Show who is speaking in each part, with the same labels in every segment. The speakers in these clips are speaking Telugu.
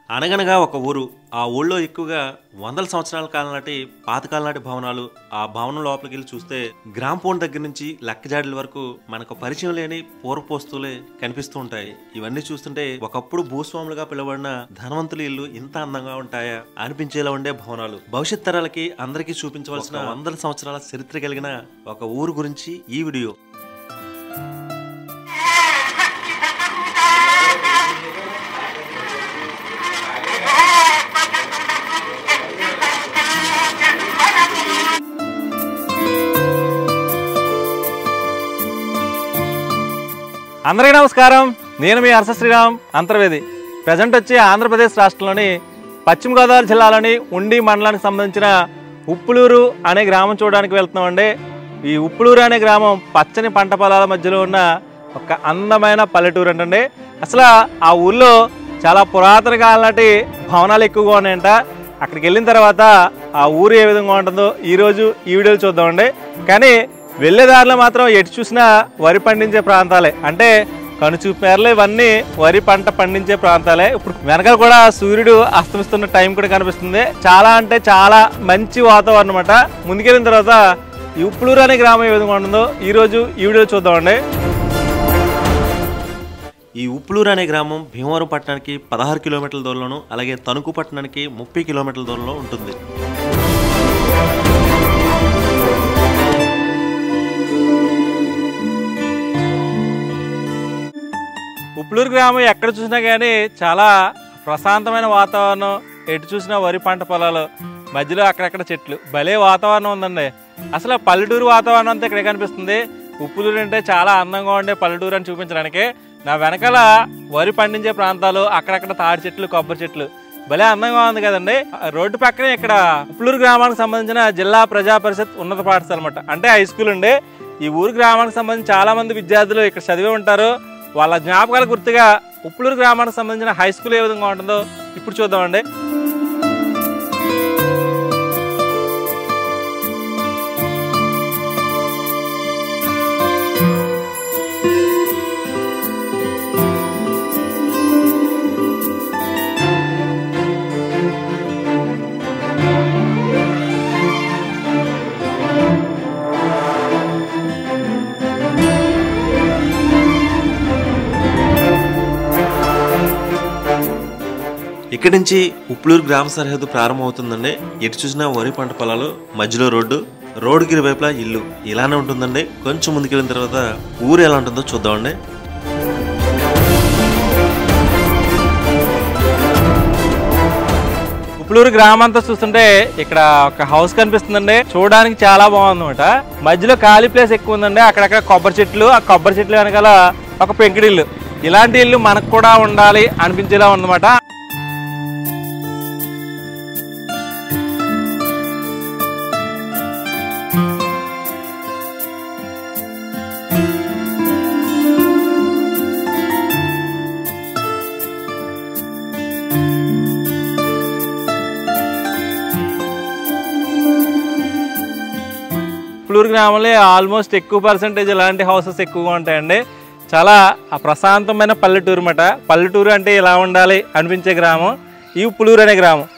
Speaker 1: అనగనగా ఒక ఊరు. ఆ ఊళ్ళో ఎక్కువగా వందల సంవత్సరాల కాలం నాటి పాతకాలం నాటి భవనాలు. ఆ భవనం లోపలికి వెళ్ళి చూస్తే గ్రామ్ ఫోన్ దగ్గర నుంచి లక్కజాడీల వరకు మనకు పరిచయం లేని పూర్వపు వస్తువులే కనిపిస్తూ ఉంటాయి. ఇవన్నీ చూస్తుంటే ఒకప్పుడు భూస్వాములుగా పిలువబడిన ధనవంతుల ఇల్లు ఇంత అందంగా ఉంటాయా అనిపించేలా ఉండే భవనాలు. భవిష్యత్ తరాలకి అందరికీ చూపించవలసిన వందల సంవత్సరాల చరిత్ర కలిగిన ఒక ఊరు గురించి ఈ వీడియో.
Speaker 2: అందరికీ నమస్కారం. నేను మీ హర్ష శ్రీరామ్ అంతర్వేది. ప్రజెంట్ వచ్చి ఆంధ్రప్రదేశ్ రాష్ట్రంలోని పశ్చిమ గోదావరి జిల్లాలోని ఉండి మండలానికి సంబంధించిన ఉప్పులూరు అనే గ్రామం చూడడానికి వెళ్తున్నామండి. ఈ ఉప్పులూరు అనే గ్రామం పచ్చని పంట పొలాల మధ్యలో ఉన్న ఒక అందమైన పల్లెటూరు అంటండి. అసలు ఆ ఊళ్ళో చాలా పురాతన కాలం నాటి భవనాలు ఎక్కువగా ఉన్నాయంట. అక్కడికి వెళ్ళిన తర్వాత ఆ ఊరు ఏ విధంగా ఉంటుందో ఈరోజు ఈ వీడియోలో చూద్దామండి. కానీ వెళ్ళేదారిలో మాత్రం ఎటు చూసినా వరి పండించే ప్రాంతాలే, అంటే కనుచూపు మేరలో ఇవన్నీ వరి పంట పండించే ప్రాంతాలే. ఇప్పుడు వెనకాల కూడా సూర్యుడు అస్తమిస్తున్న టైం కూడా కనిపిస్తుంది. చాలా అంటే చాలా మంచి వాతావరణం అన్నమాట. ముందుకెళ్ళిన తర్వాత ఈ ఉప్పులూరు అనే గ్రామం ఏ విధంగా ఉంటుందో ఈరోజు ఈ వీడియో చూద్దామండి.
Speaker 1: ఈ ఉప్పులూరు అనే గ్రామం భీమవరం పట్టణానికి 16 కిలోమీటర్ల దూరంలోను, అలాగే తణుకు పట్టణానికి 30 కిలోమీటర్ల దూరంలో ఉంటుంది.
Speaker 2: ఉప్పులూరు గ్రామం ఎక్కడ చూసినా కానీ చాలా ప్రశాంతమైన వాతావరణం, ఎటు చూసినా వరి పంట పొలాలు, మధ్యలో అక్కడక్కడ చెట్లు, భలే వాతావరణం ఉందండి. అసలు పల్లెటూరు వాతావరణం అంతా ఇక్కడే కనిపిస్తుంది. ఉప్పులూరు అంటే చాలా అందంగా ఉండే పల్లెటూరు అని చూపించడానికి నా వెనకాల వరి పండించే ప్రాంతాలు, అక్కడక్కడ తాడి చెట్లు, కొబ్బరి చెట్లు, భలే అందంగా ఉంది కదండి. రోడ్డు పక్కనే ఇక్కడ ఉప్పులూరు గ్రామానికి సంబంధించిన జిల్లా ప్రజా పరిషత్ ఉన్నత పాఠశాల అనమాట, అంటే హై స్కూల్ అండి. ఈ ఊరు గ్రామానికి సంబంధించి చాలా మంది విద్యార్థులు ఇక్కడ చదివే ఉంటారు. వాళ్ళ జ్ఞాపకాల గుర్తుగా ఉప్పులూరు గ్రామానికి సంబంధించిన హై స్కూల్ ఏ విధంగా ఉంటుందో ఇప్పుడు చూద్దామండి.
Speaker 1: ఇక్కడి నుంచి ఉప్పులూరు గ్రామ సరిహద్దు ప్రారంభమవుతుందండి. ఎటు చూసినా వరి పంట పొలాలు, మధ్యలో రోడ్డుకి ఇరువైపులా ఇల్లు ఇలానే ఉంటుందండి. కొంచెం ముందుకెళ్ళిన తర్వాత ఊరు ఎలా ఉంటుందో చూద్దామండి.
Speaker 2: ఉప్పులూరు గ్రామం అంతా చూస్తుంటే ఇక్కడ ఒక హౌస్ కనిపిస్తుందండి. చూడడానికి చాలా బాగుందన్నమాట. మధ్యలో ఖాళీ ప్లేస్ ఎక్కువ ఉందండి. అక్కడక్కడ కొబ్బరి చెట్లు, ఆ కొబ్బరి చెట్లు వెనకాల ఒక పెంకుడిల్లు. ఇలాంటి ఇల్లు మనకు కూడా ఉండాలి అనిపించేలా ఉందన్నమాట. ఉప్పులూరు గ్రామంలో ఆల్మోస్ట్ ఎక్కువ పర్సెంటేజ్ ఇలాంటి హౌసెస్ ఎక్కువగా ఉంటాయండి. చాలా ప్రశాంతమైన పల్లెటూరు అన్నమాట. పల్లెటూరు అంటే ఇలా ఉండాలి అనిపించే గ్రామం ఈ ఉప్పులూరు అనే గ్రామం.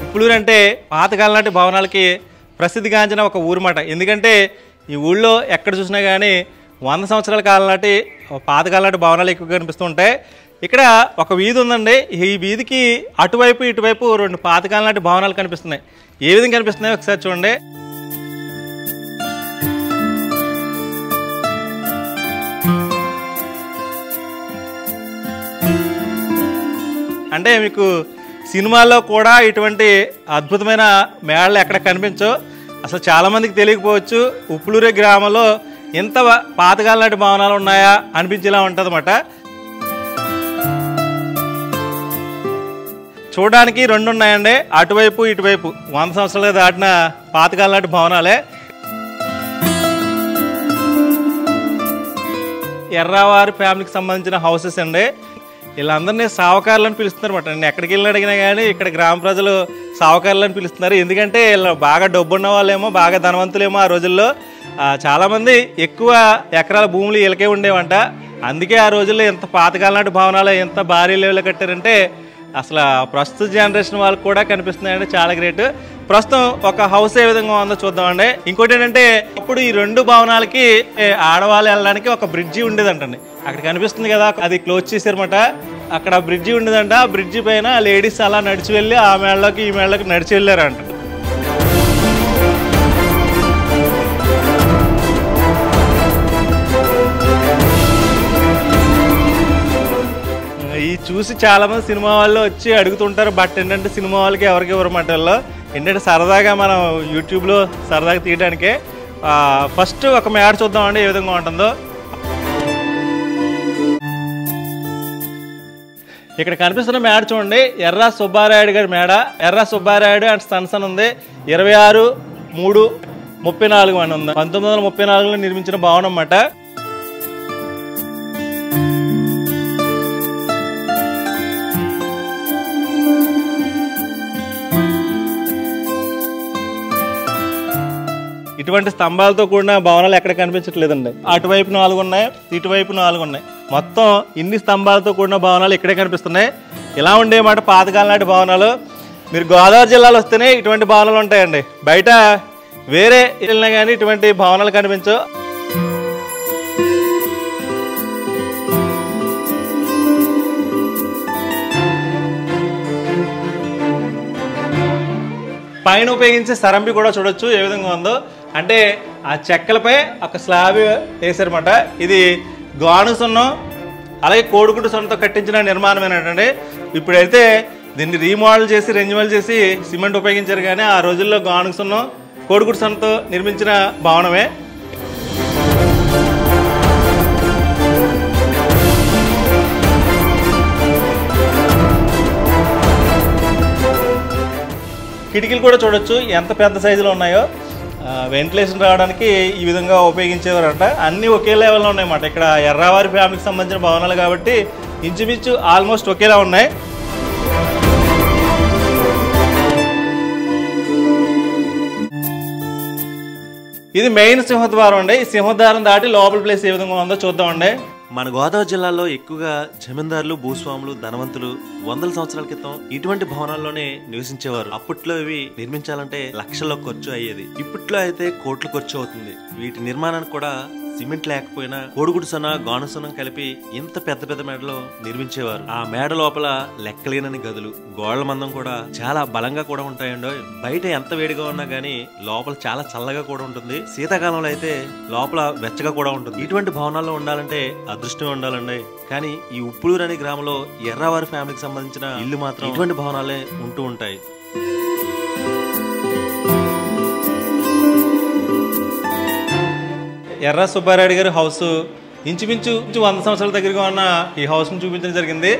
Speaker 2: ఉప్పులూరు అంటే పాతకాలం నాటి భవనాలకి ప్రసిద్ధిగాంచిన ఒక ఊరుమాట. ఎందుకంటే ఈ ఊళ్ళో ఎక్కడ చూసినా కానీ 100 సంవత్సరాల కాలం నాటి పాతకాలం నాటి భవనాలు ఎక్కువ కనిపిస్తూ ఉంటాయి. ఇక్కడ ఒక వీధి ఉందండి. ఈ వీధికి అటువైపు ఇటువైపు 2 పాతకాలం నాటి భవనాలు కనిపిస్తున్నాయి. ఏ విధంగా కనిపిస్తున్నాయో ఒకసారి చూడండి. అంటే మీకు సినిమాల్లో కూడా ఇటువంటి అద్భుతమైన మేళలు ఎక్కడ కనిపించవు. అసలు చాలామందికి తెలియకపోవచ్చు, ఉప్పులూరు గ్రామంలో ఎంత పాతకాలం నాటి భవనాలు ఉన్నాయా అనిపించేలా ఉంటుంది అన్నమాట. చూడడానికి రెండు ఉన్నాయండి, అటువైపు ఇటువైపు 100 సంవత్సరాలుగా దాటిన పాతకాలం నాటి భవనాలే. ఎర్రావారి ఫ్యామిలీకి సంబంధించిన హౌసెస్ అండి. వీళ్ళందరినీ సావుకారులని పిలుస్తున్నారు అన్నమాట. నేను ఎక్కడికి వెళ్ళిన అడిగినా కానీ ఇక్కడ గ్రామ ప్రజలు సావుకారులని పిలుస్తున్నారు. ఎందుకంటే వీళ్ళు బాగా డబ్బున్న వాళ్ళేమో, బాగా ధనవంతులేమో ఆ రోజుల్లో. చాలామంది ఎక్కువ ఎకరాల భూములు వీళ్ళకే ఉండేవంట. అందుకే ఆ రోజుల్లో ఎంత పాతకాలం నాటి భవనాలు ఎంత భారీ లెవెల్లో కట్టారంటే అసలు ప్రస్తుత జనరేషన్ వాళ్ళకి కూడా కనిపిస్తున్నాయండి. చాలా గ్రేట్. ప్రస్తుతం ఒక హౌస్ ఏ విధంగా ఉందో చూద్దామండి. ఇంకోటి ఏంటంటే ఇప్పుడు ఈ రెండు భవనాలకి ఆడవాళ్ళు వెళ్ళడానికి ఒక బ్రిడ్జి ఉండేదంటండి. అక్కడ కనిపిస్తుంది కదా, అది క్లోజ్ చేశారన్నమాట. అక్కడ బ్రిడ్జి ఉండేదంట. ఆ బ్రిడ్జి పైన లేడీస్ అలా నడిచి వెళ్ళి ఆ మేళ్ళకి ఈ మేళ్ళకి నడిచి వెళ్ళారంట. ఈ చూసి చాలా మంది సినిమా వాళ్ళు వచ్చి అడుగుతుంటారు. బట్ ఏంటంటే సినిమా వాళ్ళకి ఎవరికి ఎవరు మాటల్లో ఏంటంటే సరదాగా మనం యూట్యూబ్లో సరదాగా తీయడానికే. ఫస్ట్ ఒక మేడ చూద్దామండి ఏ విధంగా ఉంటుందో. ఇక్కడ కనిపిస్తున్న మేడ చూడండి, ఎర్రా సుబ్బారాయుడు గారి మేడ. ఎర్రా సుబ్బారాయుడు అండ్ సన్స్ అని ఉంది. 26/3/34 అని ఉంది. 1934లో నిర్మించిన భవనం అన్నమాట. ఇటువంటి స్తంభాలతో కూడిన భవనాలు ఎక్కడ కనిపించట్లేదండి. అటువైపు 4 ఉన్నాయి, ఇటువైపు 4 ఉన్నాయి. మొత్తం ఇన్ని స్తంభాలతో కూడిన భవనాలు ఇక్కడే కనిపిస్తున్నాయి. ఇలా ఉండేమాట పాతకాలం నాటి భవనాలు. మీరు గోదావరి జిల్లాలో వస్తేనే ఇటువంటి భవనాలు ఉంటాయండి. బయట వేరే వెళ్ళినా కానీ ఇటువంటి భవనాలు కనిపించవు. పైన ఉపయోగించే సరంబి కూడా చూడొచ్చు ఏ విధంగా ఉందో. అంటే ఆ చెక్కలపై ఒక స్లాబ్ వేసారన్నమాట. ఇది గాను సున్నం అలాగే కోడిగుడ్డు సున్నంతో కట్టించిన నిర్మాణమేనండి. ఇప్పుడైతే దీన్ని రీమోడల్ చేసి రెన్యువల్ చేసి సిమెంట్ ఉపయోగించారు. కానీ ఆ రోజుల్లో గాను సున్నం కోడిగుడ్డు సున్నంతో నిర్మించిన భవనమే. కిటికీలు కూడా చూడొచ్చు ఎంత పెద్ద సైజులో ఉన్నాయో. వెంటిలేషన్ రావడానికి ఈ విధంగా ఉపయోగించేవారంట. అన్నీ ఒకే లెవెల్లో ఉన్నాయన్నమాట. ఇక్కడ ఎర్రావారి ఫ్యామిలీకి సంబంధించిన భవనాలు కాబట్టి ఇంచుమించు ఆల్మోస్ట్ ఒకేలా ఉన్నాయి. ఇది మెయిన్ సింహద్వారం అండి. ఈ సింహద్వారం దాటి లోపల ప్లేస్ ఏ విధంగా ఉందో చూద్దామండి.
Speaker 1: మన గోదావరి జిల్లాలో ఎక్కువగా జమీందారులు, భూస్వాములు, ధనవంతులు 100 సంవత్సరాల క్రితం ఇటువంటి భవనాల్లోనే నివసించేవారు. అప్పట్లో ఇవి నిర్మించాలంటే లక్షల్లో ఖర్చు అయ్యేది. ఇప్పట్లో అయితే కోట్లు ఖర్చు అవుతుంది. వీటి నిర్మాణానికి కూడా సిమెంట్ లేకపోయినా కోడిగుడ్డు సున్న, గాను సున్నం కలిపి ఇంత పెద్ద పెద్ద మేడలో నిర్మించేవారు. ఆ మేడ లోపల లెక్కలేనని గదులు, గోళ్ల మందం కూడా చాలా బలంగా కూడా ఉంటాయండి. బయట ఎంత వేడిగా ఉన్నా గానీ లోపల చాలా చల్లగా కూడా ఉంటుంది. శీతాకాలంలో అయితే లోపల వెచ్చగా కూడా ఉంటుంది. ఇటువంటి భవనాల్లో ఉండాలంటే అదృష్టం ఉండాలండి. కానీ ఈ ఉప్పులూరు అనే గ్రామంలో ఎర్రావారి ఫ్యామిలీకి సంబంధించిన ఇల్లు మాత్రం ఇటువంటి భవనాలే ఉంటూ ఉంటాయి.
Speaker 2: ఎర్రా సుబ్బారాయుడు గారి హౌస్ ఇంచుమించు 100 సంవత్సరాల దగ్గరగా ఉన్న ఈ హౌస్ని చూపించడం జరిగింది.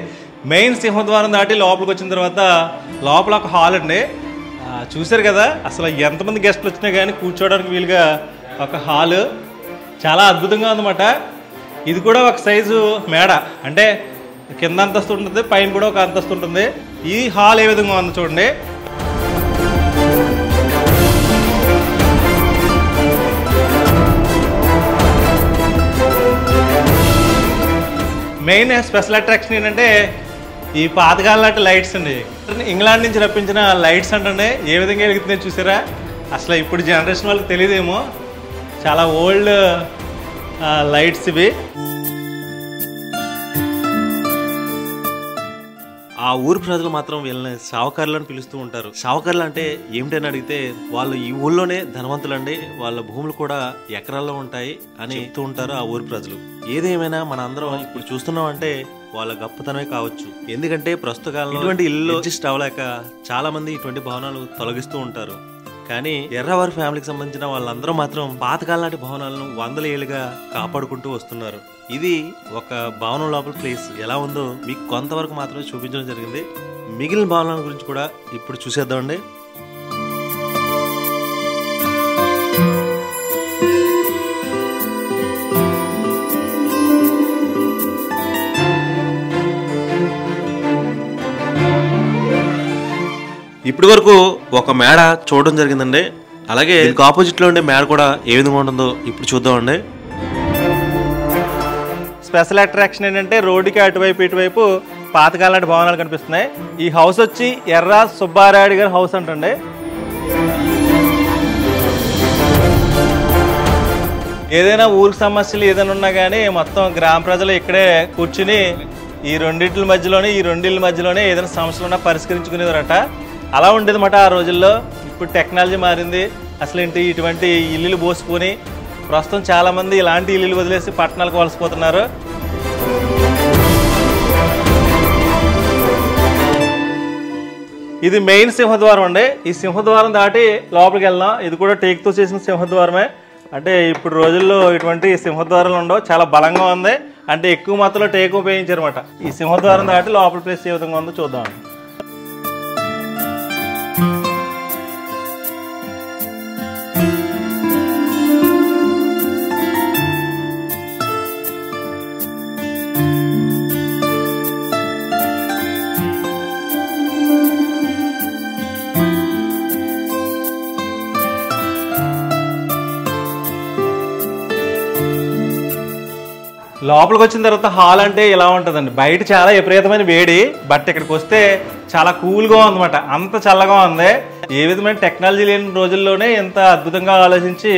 Speaker 2: మెయిన్ సింహద్వారం దాటి లోపలికి వచ్చిన తర్వాత లోపల ఒక హాల్ అండి. చూశారు కదా, అసలు ఎంతమంది గెస్ట్లు వచ్చినా కానీ కూర్చోవడానికి వీలుగా ఒక హాలు. చాలా అద్భుతంగా ఉందన్నమాట. ఇది కూడా ఒక సైజు మేడ, అంటే కింద అంతస్తు ఉంటుంది, పైన కూడా ఒక అంతస్తు ఉంటుంది. ఈ హాల్ ఏ విధంగా ఉంది చూడండి. మెయిన్ స్పెషల్ అట్రాక్షన్ ఏంటంటే ఈ పాతకాలం లాంటి లైట్స్ అండి. ఇంగ్లాండ్ నుంచి రప్పించిన లైట్స్ అంటే ఏ విధంగా వెలుగుతున్నాయి చూసారా. అసలు ఇప్పుడు జనరేషన్ వాళ్ళకి తెలియదేమో, చాలా ఓల్డ్ లైట్స్ ఇవి.
Speaker 1: ఆ ఊరు ప్రజలు మాత్రం వీళ్ళని సావుకారులను పిలుస్తూ ఉంటారు. సావుకారులు అంటే ఏమిటని అడిగితే వాళ్ళు ఈ ఊళ్ళోనే ధనవంతులండి, వాళ్ళ భూములు కూడా ఎకరాల్లో ఉంటాయి అని చెప్తూ ఉంటారు ఆ ఊరు ప్రజలు. ఏదేమైనా మన అందరం ఇప్పుడు చూస్తున్నాం అంటే వాళ్ళ గొప్పతనమే కావచ్చు. ఎందుకంటే ప్రస్తుత కాలంలో ఇటువంటి ఇల్లు అడ్జస్ట్ అవ్వలేక చాలా మంది ఇటువంటి భవనాలు తొలగిస్తూ ఉంటారు. కానీ ఎర్రవారి ఫ్యామిలీకి సంబంధించిన వాళ్ళందరూ మాత్రం పాతకాలం నాటి భవనాలను వందల ఏళ్ళుగా కాపాడుకుంటూ వస్తున్నారు. ఇది ఒక భవనం లోపల ప్లేస్ ఎలా ఉందో మీకు కొంతవరకు మాత్రమే చూపించడం జరిగింది. మిగిలిన భవనాల గురించి కూడా ఇప్పుడు చూసేద్దామండి. ఇప్పటి వరకు ఒక మేడ చూడడం జరిగిందండి. అలాగే ఆపోజిట్ లో ఉండే మేడ కూడా ఏ విధంగా ఉంటుందో ఇప్పుడు చూద్దామండి.
Speaker 2: స్పెషల్ అట్రాక్షన్ ఏంటంటే రోడ్డుకి అటువైపు ఇటువైపు పాతకాలం నాటి భవనాలు కనిపిస్తున్నాయి. ఈ హౌస్ వచ్చి ఎర్ర సుబ్బారాయుడు గారి హౌస్ అంటండి. ఏదైనా ఊరికి సమస్యలు ఏదైనా ఉన్నా కానీ మొత్తం గ్రామ ప్రజలు ఇక్కడే కూర్చుని ఈ రెండింటి మధ్యలోనే ఏదైనా సమస్యలు ఉన్నా పరిష్కరించుకునేవారట. అలా ఉండేదన్నమాట ఆ రోజుల్లో. ఇప్పుడు టెక్నాలజీ మారింది. అసలు ఇటువంటి ఇల్లులు పోసుకొని ప్రస్తుతం చాలామంది ఇలాంటి ఇల్లులు వదిలేసి పట్టణాలకు వలసిపోతున్నారు. ఇది మెయిన్ సింహద్వారం అండి. ఈ సింహద్వారం దాటి లోపలికి వెళ్దాం. ఇది కూడా టేక్తో చేసిన సింహద్వారమే. అంటే ఇప్పుడు రోజుల్లో ఇటువంటి సింహద్వారాలు ఉండవు, చాలా బలంగా ఉంది. అంటే ఎక్కువ మొత్తంలో టేక్ ఉపయోగించారు అనమాట. ఈ సింహద్వారం దాటి లోపల ప్లేస్ ఏ విధంగా ఉందో చూద్దాం. లోపలికి వచ్చిన తర్వాత హాల్ అంటే ఇలా ఉంటుందండి. బయట చాలా విపరీతమైన వేడి, బట్ ఇక్కడికి వస్తే చాలా కూల్గా ఉందన్నమాట. అంత చల్లగా ఉంది. ఏ విధమైన టెక్నాలజీ లేని రోజుల్లోనే ఎంత అద్భుతంగా ఆలోచించి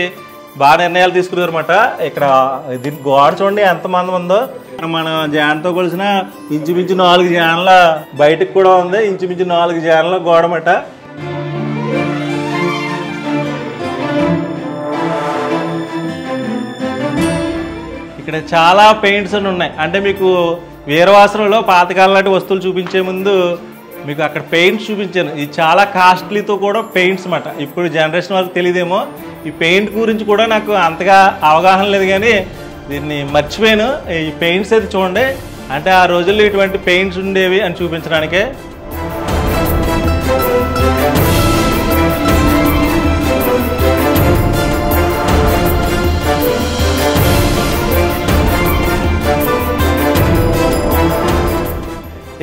Speaker 2: బాగా నిర్ణయాలు తీసుకున్నారు అనమాట. ఇక్కడ దీని గోడ చూడండి ఎంత మందం ఉందో. మన జాన్తో కొలిసిన ఇంచుమించు 4 జాన్ల బయటకు కూడా ఉంది. ఇంచుమించు 4 జాన్ల గోడ అన్నమాట. ఇక్కడ చాలా పెయింట్స్ అని ఉన్నాయి. అంటే మీకు వీరవాసనలో పాతకాలం నాటి వస్తువులు చూపించే ముందు మీకు అక్కడ పెయింట్స్ చూపించాను. ఇది చాలా కాస్ట్లీతో కూడా పెయింట్స్ అన్నమాట. ఇప్పుడు జనరేషన్ వాళ్ళకి తెలియదేమో. ఈ పెయింట్ గురించి కూడా నాకు అంతగా అవగాహన లేదు, కానీ దీన్ని మర్చిపోయాను. ఈ పెయింట్స్ అయితే చూడండి. అంటే ఆ రోజుల్లో ఇటువంటి పెయింట్స్ ఉండేవి అని చూపించడానికే.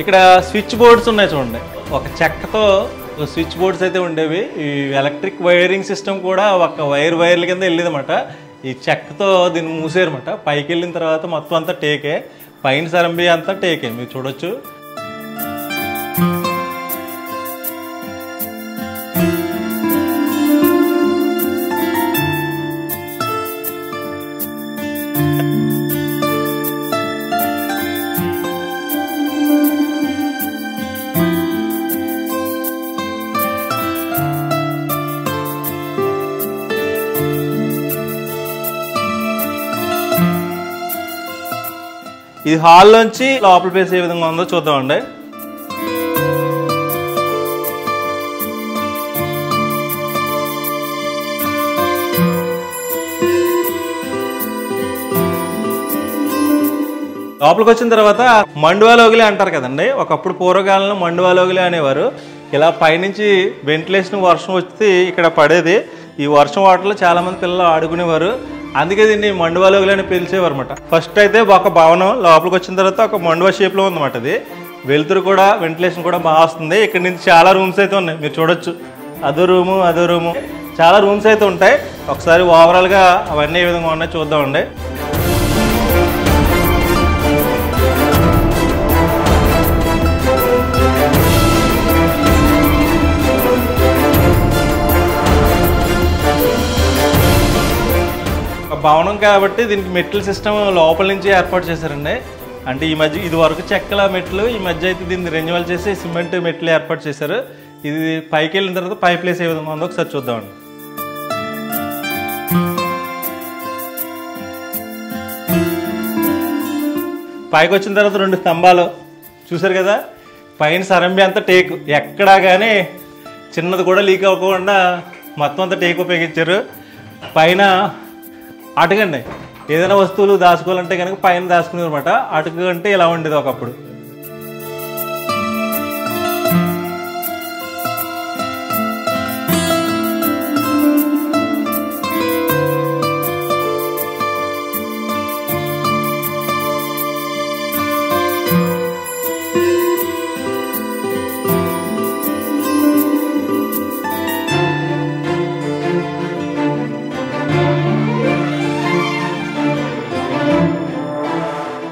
Speaker 2: ఇక్కడ స్విచ్ బోర్డ్స్ ఉన్నాయి చూడండి. ఒక చెక్కతో స్విచ్ బోర్డ్స్ అయితే ఉండేవి. ఈ ఎలక్ట్రిక్ వైరింగ్ సిస్టమ్ కూడా ఒక వైర్ల కింద వెళ్ళేదన్నమాట. ఈ చెక్కతో దీన్ని మూసేరన్నమాట. పైకి వెళ్ళిన తర్వాత మొత్తం అంతా టేకే. పైన సరంబి అంతా టేకే మీరు చూడొచ్చు. ఈ హాల్లోంచి లోపల ప్లేస్ ఏ విధంగా ఉందో చూద్దామండి. లోపలికి వచ్చిన తర్వాత మండువాలోగిలి అంటారు కదండి. ఒకప్పుడు పూర్వకాలంలో మండువాలోగిలి అనేవారు. ఇలా పైనుంచి వెంటిలేషన్ వర్షం వచ్చి ఇక్కడ పడేది. ఈ వర్షం వాటర్లో చాలా మంది పిల్లలు ఆడుకునేవారు. అందుకే దీన్ని మండువాలోగిలి అని పిలిచేవారు అనమాట. ఫస్ట్ అయితే ఒక భవనం లోపలికి వచ్చిన తర్వాత ఒక మండువా షేప్లో ఉందన్నమాట. అది వెలుతురు కూడా వెంటిలేషన్ కూడా బాగా వస్తుంది. ఇక్కడ నుంచి చాలా రూమ్స్ అయితే ఉన్నాయి మీరు చూడొచ్చు. అదో రూము చాలా రూమ్స్ అయితే ఉంటాయి. ఒకసారి ఓవరాల్గా అవన్నీ ఏ విధంగా ఉన్నాయో చూద్దామండి. భవనం కాబట్టి దీనికి మెట్ల సిస్టమ్ లోపల నుంచి ఏర్పాటు చేశారండి. అంటే ఈ మధ్య ఇది వరకు చెక్కల మెట్లు, ఈ మధ్య అయితే దీన్ని రెన్యువల్ చేసి సిమెంట్ మెట్లు ఏర్పాటు చేశారు. ఇది పైకి వెళ్ళిన తర్వాత పై ప్లేస్ ఏ విధంగా ఉందో ఒకసారి చూద్దామండి. పైకి వచ్చిన తర్వాత 2 స్తంభాలు చూసారు కదా, పైన సరంబి అంతా టేకు, ఎక్కడా కానీ చిన్నది కూడా లీక్ అవ్వకుండా మొత్తం అంతా టేకు ఉపయోగించారు. పైన అటుకండి, ఏదైనా వస్తువులు దాచుకోవాలంటే కనుక పైన దాచుకునేది అనమాట. అటుకు అంటే ఇలా ఉండేది ఒకప్పుడు.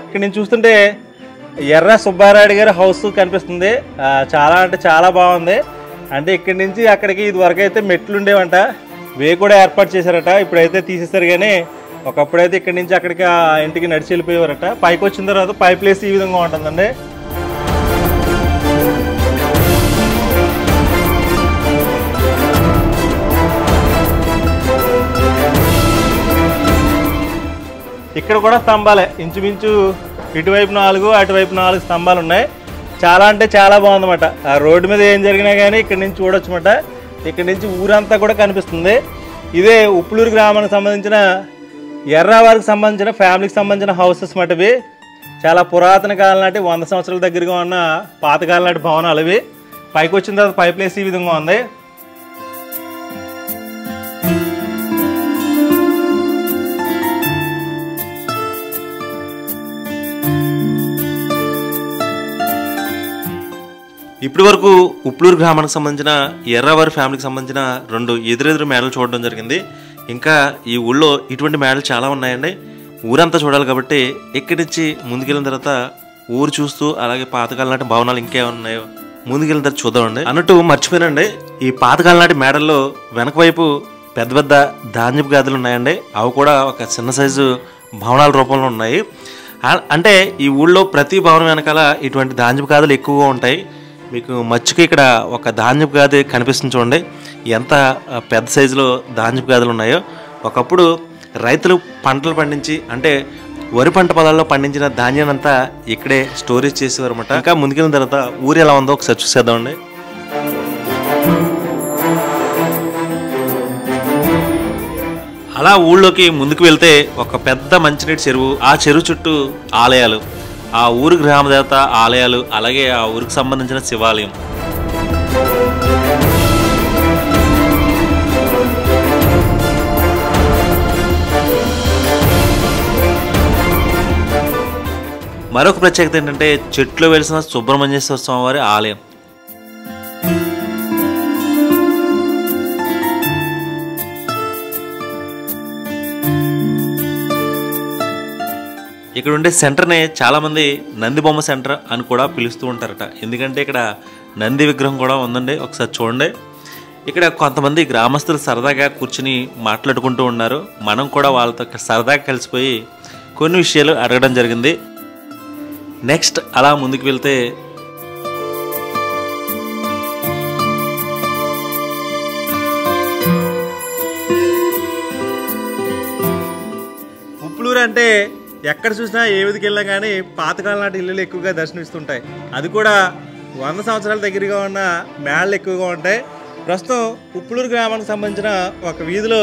Speaker 2: ఇక్కడ నేను చూస్తుంటే ఎర్ర సుబ్బారాయుడు గారి హౌస్ కనిపిస్తుంది. చాలా అంటే చాలా బాగుంది. అంటే ఇక్కడి నుంచి అక్కడికి ఇది వరకు అయితే మెట్లు ఉండేవంట, వే కూడా ఏర్పాటు చేశారట. ఇప్పుడైతే తీసేస్తారు, కానీ ఒకప్పుడైతే ఇక్కడి నుంచి అక్కడికి ఆ ఇంటికి నడిచి వెళ్ళిపోయేవారట. పైకి వచ్చిన తర్వాత పై ప్లేస్ ఈ విధంగా ఉంటుందండి. ఇక్కడ కూడా స్తంభాలే, ఇంచుమించు ఇటువైపు 4 అటువైపు 4 స్తంభాలు ఉన్నాయి. చాలా అంటే చాలా బాగుందన్నమాట. ఆ రోడ్డు మీద ఏం జరిగినా కానీ ఇక్కడ నుంచి చూడొచ్చు అన్నమాట. ఇక్కడ నుంచి ఊరంతా కూడా కనిపిస్తుంది. ఇదే ఉప్పులూరు గ్రామానికి సంబంధించిన ఎర్రావారికి సంబంధించిన ఫ్యామిలీకి సంబంధించిన హౌసెస్ మాట. ఇవి చాలా పురాతన కాలం నాటి 100 సంవత్సరాల దగ్గరగా ఉన్న పాతకాలం నాటి భవనాలు ఇవి. పైకి వచ్చిన తర్వాత పై ప్లేస్ ఈ విధంగా ఉంది.
Speaker 1: ఇప్పటి వరకు ఉప్పులూరు గ్రామానికి సంబంధించిన ఎర్రవారి ఫ్యామిలీకి సంబంధించిన 2 ఎదురెదురు మేడలు చూడడం జరిగింది. ఇంకా ఈ ఊళ్ళో ఇటువంటి మేడలు చాలా ఉన్నాయండి. ఊరంతా చూడాలి కాబట్టి ఇక్కడి నుంచి ముందుకెళ్ళిన తర్వాత ఊరు చూస్తూ అలాగే పాతకాలం నాటి భవనాలు ఇంకేమైనా ఉన్నాయో ముందుకెళ్ళిన తర్వాత చూద్దామండి. అన్నట్టు మర్చిపోయానండి, ఈ పాతకాలం నాటి మేడల్లో వెనక వైపు పెద్ద పెద్ద ధాన్యపు గాదులు ఉన్నాయండి. అవి కూడా ఒక చిన్న సైజు భవనాల రూపంలో ఉన్నాయి. అంటే ఈ ఊళ్ళో ప్రతి భవనం వెనకాల ఇటువంటి ధాన్యపు గాదులు ఎక్కువగా ఉంటాయి. మీకు మచ్చుకి ఇక్కడ ఒక ధాన్యపు గాది కనిపిస్తుంది చూడండి, ఎంత పెద్ద సైజులో ధాన్యపు గాదులు ఉన్నాయో. ఒకప్పుడు రైతులు పంటలు పండించి అంటే వరి పంట పొలాల్లో పండించిన ధాన్యాన్ని అంతా ఇక్కడే స్టోరేజ్ చేసేవారు అనమాట. ఇంకా ముందుకెళ్ళిన తర్వాత ఊరు ఎలా ఉందో ఒకసారి చూసేద్దామండి. అలా ఊళ్ళోకి ముందుకు వెళ్తే ఒక పెద్ద మంచినీటి చెరువు, ఆ చెరువు చుట్టూ ఆలయాలు, ఆ ఊరు గ్రామదేవత ఆలయాలు, అలాగే ఆ ఊరికి సంబంధించిన శివాలయం. మరొక ప్రత్యేకత ఏంటంటే చెట్లో వెలిసిన సుబ్రహ్మణ్యేశ్వర స్వామి వారి ఆలయం. ఇక్కడ ఉండే సెంటర్ని చాలామంది నంది బొమ్మ సెంటర్ అని కూడా పిలుస్తూ ఉంటారట. ఎందుకంటే ఇక్కడ నంది విగ్రహం కూడా ఉందండి, ఒకసారి చూడండి. ఇక్కడ కొంతమంది గ్రామస్తులు సరదాగా కూర్చుని మాట్లాడుకుంటూ ఉన్నారు. మనం కూడా వాళ్ళతో సరదాగా కలిసిపోయి కొన్ని విషయాలు అడగడం జరిగింది. నెక్స్ట్ అలా ముందుకు వెళ్తే
Speaker 2: ఉప్పులూరు అంటే ఎక్కడ చూసినా ఏ విధికి వెళ్ళినా కానీ పాతకాలం నాటి ఇల్లులు ఎక్కువగా దర్శనమిస్తుంటాయి. అది కూడా 100 సంవత్సరాల దగ్గరగా ఉన్న మేళ్ళు ఎక్కువగా ఉంటాయి. ప్రస్తుతం ఉప్పులూరు గ్రామానికి సంబంధించిన ఒక వీధిలో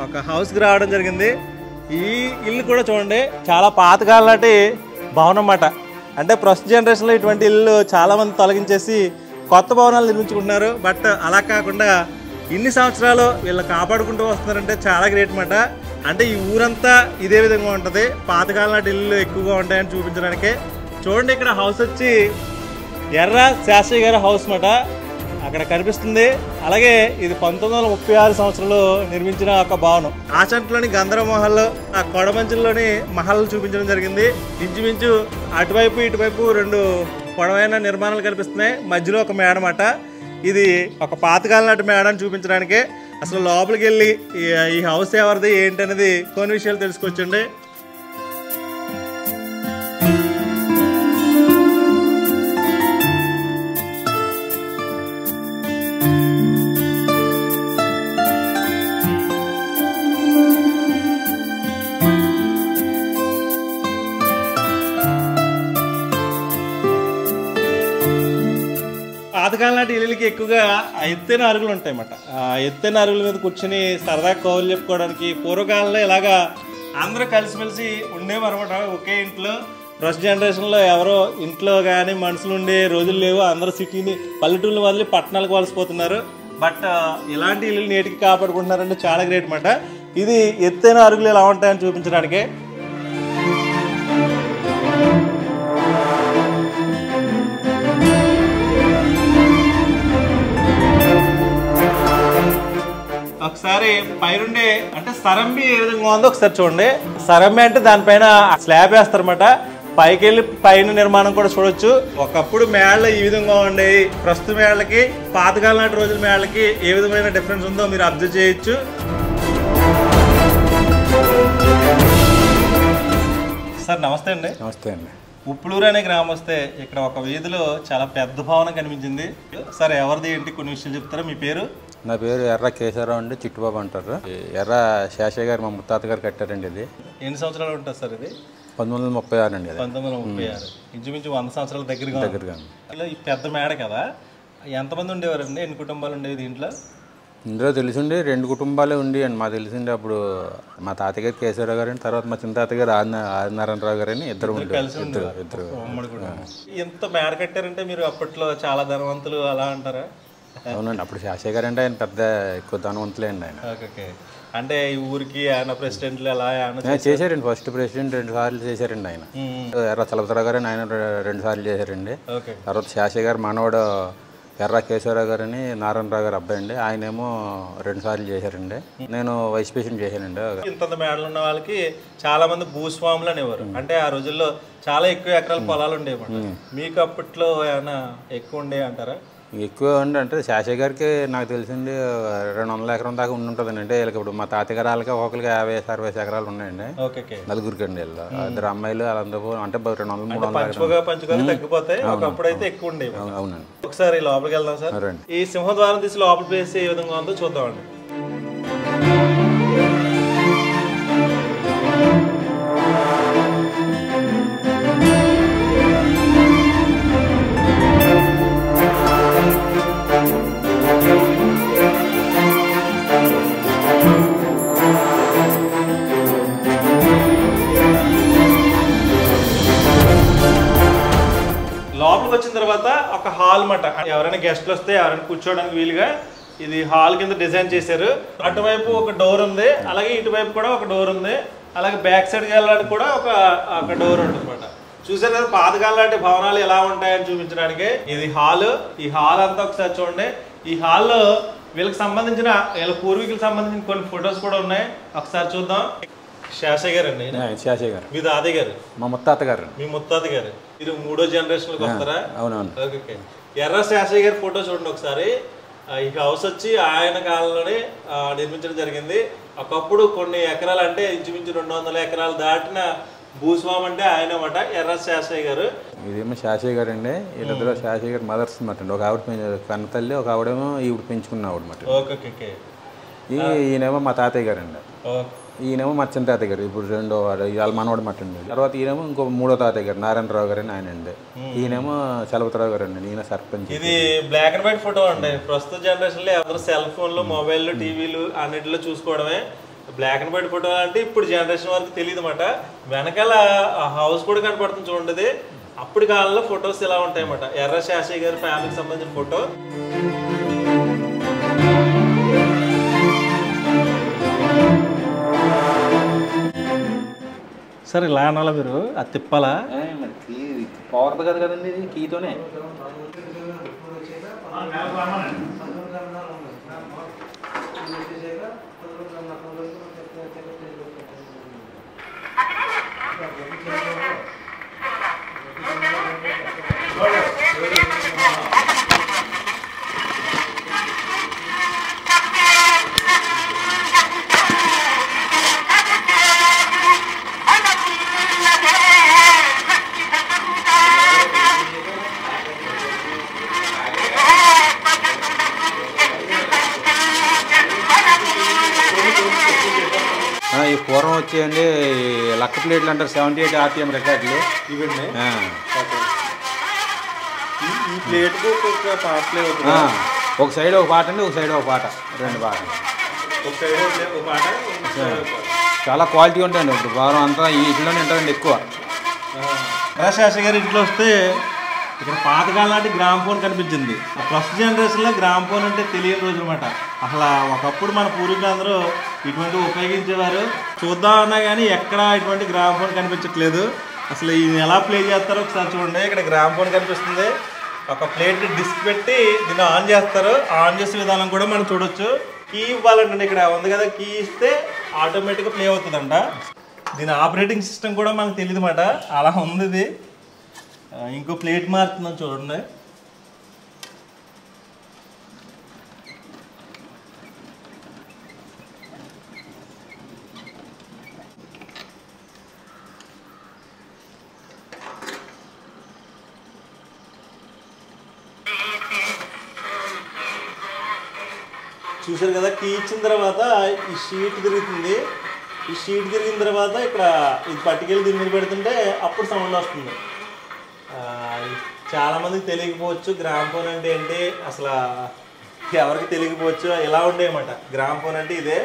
Speaker 2: ఒక హౌస్కి రావడం జరిగింది. ఈ ఇల్లు కూడా చూడండి, చాలా పాతకాలం నాటి భవనం అన్నమాట. అంటే ప్రస్తుత జనరేషన్లో ఇటువంటి ఇల్లు చాలామంది తొలగించేసి కొత్త భవనాలు నిర్మించుకుంటున్నారు. బట్ అలా కాకుండా ఇన్ని సంవత్సరాలు వీళ్ళు కాపాడుకుంటూ వస్తున్నారంటే చాలా గ్రేట్ అన్నమాట. అంటే ఈ ఊరంతా ఇదే విధంగా ఉంటుంది, పాతకాలం నాటి ఇల్లు ఎక్కువగా ఉంటాయని చూపించడానికి. చూడండి, ఇక్కడ హౌస్ వచ్చి ఎర్ర శాస్త్రి గారి హౌస్ అన్నమాట, అక్కడ కనిపిస్తుంది. అలాగే ఇది 1936 సంవత్సరంలో నిర్మించిన ఒక భవనం. ఆచంట్లోని గంధర్వ మహల్, ఆ కొడమంచుల్లోని మహల్ చూపించడం జరిగింది. ఇంచుమించు అటువైపు ఇటువైపు 2 పొడవైన నిర్మాణాలు కనిపిస్తున్నాయి, మధ్యలో ఒక మేడ అన్నమాట. ఇది ఒక పాతకాలం నాటి మేడ అని చూపించడానికి. అసలు లోపలికి వెళ్ళి ఈ హౌస్ ఎవరిది ఏంటనేది కొన్ని విషయాలు తెలుసుకోవచ్చండి. పైకి ఎక్కువగా ఎత్తైన అరుగులు ఉంటాయన్నమాట. ఆ ఎత్తైన అరుగుల మీద కూర్చుని సరదా కౌలు చెప్పుకోవడానికి పూర్వకాలంలో ఇలాగా అందరూ కలిసిమెలిసి ఉండేవారన్నమాట ఒకే ఇంట్లో. ఫస్ట్ జనరేషన్లో ఎవరో ఇంట్లో కానీ మనుషులు ఉండే రోజులు లేవు. అందరూ సిటీని పల్లెటూళ్ళు వదిలి పట్టణాలకు వలసిపోతున్నారు. బట్ ఇలాంటి ఇల్లు నేటికి కాపాడుకుంటున్నారంటే చాలా గ్రేట్ అన్నమాట. ఇది ఎత్తైన అరుగులు ఎలా ఉంటాయని చూపించడానికి. ఒకసారి పైనుండే అంటే సరంబి ఏ విధంగా ఉందో ఒకసారి చూడండి. సరంబి అంటే దానిపైన స్లాబ్ వేస్తారన్నమాట. పైకి వెళ్ళి పైన నిర్మాణం కూడా చూడొచ్చు. ఒకప్పుడు మేళ్ళ ఈ విధంగా ఉండేవి. ప్రస్తుత మేళ్ళకి పాతకాలం నాటి రోజుల మేళ్ళకి ఏ విధమైన డిఫరెన్స్ ఉందో మీరు అబ్జర్వ్ చేయొచ్చు. సార్ నమస్తే అండి.
Speaker 3: నమస్తే అండి.
Speaker 2: ఉప్పులూరు అనే గ్రామం వస్తే ఇక్కడ ఒక వీధిలో చాలా పెద్ద భవనం కనిపించింది. సార్ ఎవరిది ఏంటి కొన్ని విషయాలు చెప్తారా? మీ పేరు?
Speaker 3: నా పేరు ఎర్ర కేశవరావు అండి, చిట్టుబాబు అంటారు. ఎర్ర శేషయ్య గారు మా ముత్తాత గారు కట్టారండి. ఇది
Speaker 2: ఎన్ని సంవత్సరాలు ఉంటుంది సార్? ఇది
Speaker 3: 1936 అండి.
Speaker 2: 1936. ఇంచుమించు 100 సంవత్సరాల దగ్గరగా. ఈ పెద్ద మేడ కదా, ఎంతమంది ఉండేవారండి? ఎన్ని కుటుంబాలు ఉండేవి దీంట్లో?
Speaker 3: ఇందులో తెలిసిండి 2 కుటుంబాలే ఉండి అండి. మాకు తెలిసిండి అప్పుడు మా తాతగారు కేశవరావు గారు అని, తర్వాత మా చిన్న తాతగారు ఆదినారాయణరావు గారు అని ఇద్దరు ఇద్దరు.
Speaker 2: ఎంత మేడ కట్టారంటే మీరు అప్పట్లో చాలా ధనవంతులు అలా అంటారా?
Speaker 3: అవునండి. అప్పుడు శేషయ్య గారు అంటే ఆయన పెద్ద ఎక్కువ ధనవంతులే అండి ఆయన.
Speaker 2: ఓకే. అంటే ఈ ఊరికి ఆయన ప్రెసిడెంట్లు ఎలా
Speaker 3: చేశారండి. ఫస్ట్ ప్రెసిడెంట్ 2 సార్లు చేశారండి ఆయన. ఎర్ర చలపతిరావు గారు ఆయన 2 సార్లు చేశారండి. తర్వాత శేషయ్య గారు మనవడు ఎర్ర కేశవరావు గారు అని నారాయణరావు గారు అబ్బాయి అండి, ఆయనేమో 2 సార్లు చేశారండి. నేను వైస్ ప్రెసిడెంట్ చేశానండి.
Speaker 2: ఇంత మేడలు ఉన్న వాళ్ళకి చాలా మంది భూస్వాములు అనేవారు. అంటే ఆ రోజుల్లో చాలా ఎక్కువ ఎకరాల పొలాలు ఉండేవి. మీకు అప్పట్లో ఏమైనా ఎక్కువ ఉండేవి అంటారా?
Speaker 3: ఎక్కువ అంటే శేషయ్య గారికి నాకు తెలిసింది 200 ఎకరం దాకా ఉంటుందండి. అంటే వీళ్ళకి ఇప్పుడు మా తాతగారు వాళ్ళకి ఒకరికి 50-60 ఎకరాలు ఉన్నాయండి. నలుగురికి అండి వీళ్ళు. 2 అమ్మాయిలు వాళ్ళందరూ అంటే 200-300
Speaker 2: తగ్గిపోతాయి. ఒకప్పుడైతే ఎక్కువ ఉండేవి.
Speaker 3: అవునండి.
Speaker 2: ఒకసారి లోపలికి వెళ్దాం సార్. ఈ సింహద్వారం తీసి లోపల ప్లేస్ ఏ విధంగా ఉందో చూద్దామండి. లోపలికి వచ్చిన తర్వాత ఒక హాల్ మాట. ఎవరైనా గెస్ట్లు వస్తే ఎవరైనా కూర్చోవడానికి వీలుగా ఇది హాల్ కింద డిజైన్ చేశారు. అటువైపు ఒక డోర్ ఉంది, అలాగే ఇటువైపు కూడా ఒక డోర్ ఉంది, అలాగే బ్యాక్ సైడ్కి వెళ్ళడానికి కూడా ఒక డోర్ ఉంటుంది అనమాట. చూసారు కదా పాతకాలం లాంటి భవనాలు ఎలా ఉంటాయని చూపించడానికి ఇది హాల్. ఈ హాల్ అంతా ఒకసారి చూడండి. ఈ హాల్లో వీళ్ళకి సంబంధించిన వీళ్ళ పూర్వీకులకు సంబంధించిన కొన్ని ఫొటోస్ కూడా ఉన్నాయి. ఒకసారి చూద్దాం. శేషయ్య గారు అండి.
Speaker 3: శేషయ్య గారు.
Speaker 2: మీ తాతయ్య గారు?
Speaker 3: మా ముత్తాత గారు.
Speaker 2: మీ ముత్తాత గారు. మీరు 3వ జనరేషన్కి వస్తారా?
Speaker 3: అవునవును.
Speaker 2: ఓకే. ఎర్ర శేషయ్య గారి ఫోటో చూడండి ఒకసారి. ఈ హౌస్ వచ్చి ఆయన కాలంలోనే నిర్మించడం జరిగింది. ఒకప్పుడు కొన్ని ఎకరాలు అంటే ఇంచుమించు 200 ఎకరాలు దాటిన భూస్వామి అంటే ఆయన అన్నమాట ఎర్ర శేషయ్య గారు.
Speaker 3: ఇదేమో శేషయ్య గారు అండి. వీళ్ళిద్దరు శేషయ్య గారు మదర్స్ అన్నమాట అండి. ఒక ఆవిడ కన్న తల్లి, ఒక ఆవిడేమో ఈవిడ పెంచుకున్న ఆవిడ అన్నమాట.
Speaker 2: ఓకే.
Speaker 3: ఈయనేమో మా తాతయ్య గారు అండి. ఈయనేమో మా చిన్న తాతయ్య గారు, ఇప్పుడు 2వ వాళ్ళ మనవాడు మాట అండి. తర్వాత ఈయనేమో ఇంకో 3వ తాతయ్య గారు నారాయణరావు గారు అని ఆయన అండి. ఈయనేమో చలపతిరావు గారు అండి. ఈయన సర్పంచ్.
Speaker 2: ఇది బ్లాక్ అండ్ వైట్ ఫోటో అండి. ప్రస్తుత జనరేషన్ లో ఎవరు సెల్ ఫోన్లు, మొబైల్, టీవీలు అన్నిటిలో చూసుకోవడమే. బ్లాక్ అండ్ వైట్ ఫోటో అంటే ఇప్పుడు జనరేషన్ వరకు తెలియదు అన్నమాట. వెనకాల హౌస్ కూడా కనపడుతుంది చూడండి. అప్పటి కాలంలో ఫొటోస్ ఇలా ఉంటాయన్నమాట. ఎర్ర శేషయ్య గారి ఫ్యామిలీకి సంబంధించిన ఫోటో. సార్ ఇలా అనాలా మీరు? అది తిప్పాలా?
Speaker 3: పవర్ది కదా కదండి, ఇది కీతోనే. ఈ పూర్వం వచ్చేయండి లక్క ప్లేట్లు అంటారు, 78 RPM రికార్డులు.
Speaker 2: ఇవండి. ఈ ప్లేట్కు ఒక పాట ప్లే అవుతుంది.
Speaker 3: ఒక సైడ్ ఒక పాట అండి, ఒక సైడ్ ఒక పాట, 2 పాటలు.
Speaker 2: ఒక సైడ్ ఒక పాట.
Speaker 3: చాలా క్వాలిటీ ఉంటాయండి. ఇప్పుడు వారం అంతా ఇంట్లోనే ఉంటారండి ఎక్కువ.
Speaker 2: శాస్త్రి గారి ఇంట్లో వస్తే ఇక్కడ పాతకాలం నాటి గ్రామ్ ఫోన్ కనిపించింది. ఫస్ట్ జనరేషన్లో గ్రామ్ ఫోన్ అంటే తెలియని రోజు అనమాట. అసలు ఒకప్పుడు మన పూర్వీకులందరూ ఇటువంటివి ఉపయోగించేవారు. చూద్దామన్నా కానీ ఎక్కడ ఇటువంటి గ్రామ్ ఫోన్ కనిపించట్లేదు. అసలు ఈయన ఎలా ప్లే చేస్తారో ఒకసారి చూడండి. ఇక్కడ గ్రామ్ ఫోన్ కనిపిస్తుంది. ఒక ప్లేట్ డిస్క్ పెట్టి దీన్ని ఆన్ చేస్తారు. ఆన్ చేసే విధానం కూడా మనం చూడొచ్చు. కీ ఇవ్వాలంటే ఇక్కడ ఉంది కదా, కీ ఇస్తే ఆటోమేటిక్గా ప్లే అవుతుందంట. దీని ఆపరేటింగ్ సిస్టమ్ కూడా మనకు తెలియదు అన్నమాట. అలా ఉంది ఇది. ఇంకో ప్లేట్ మారుతుందని చూడండి. చూసారు కదా, కీ ఇచ్చిన తర్వాత ఈ షీట్ తిరుగుతుంది. ఈ షీట్ తిరిగిన తర్వాత ఇక్కడ ఇది పట్టుకెళ్ళి దీని మీద పెడుతుంటే అప్పుడు సౌండ్ వస్తుంది. చాలామందికి తెలియకపోవచ్చు గ్రామ్ ఫోన్ అంటే ఏంటి, అసలు ఎవరికి తెలియకపోవచ్చు. ఇలా ఉండేయన్నమాట గ్రామ్ ఫోన్ అంటే ఇదే.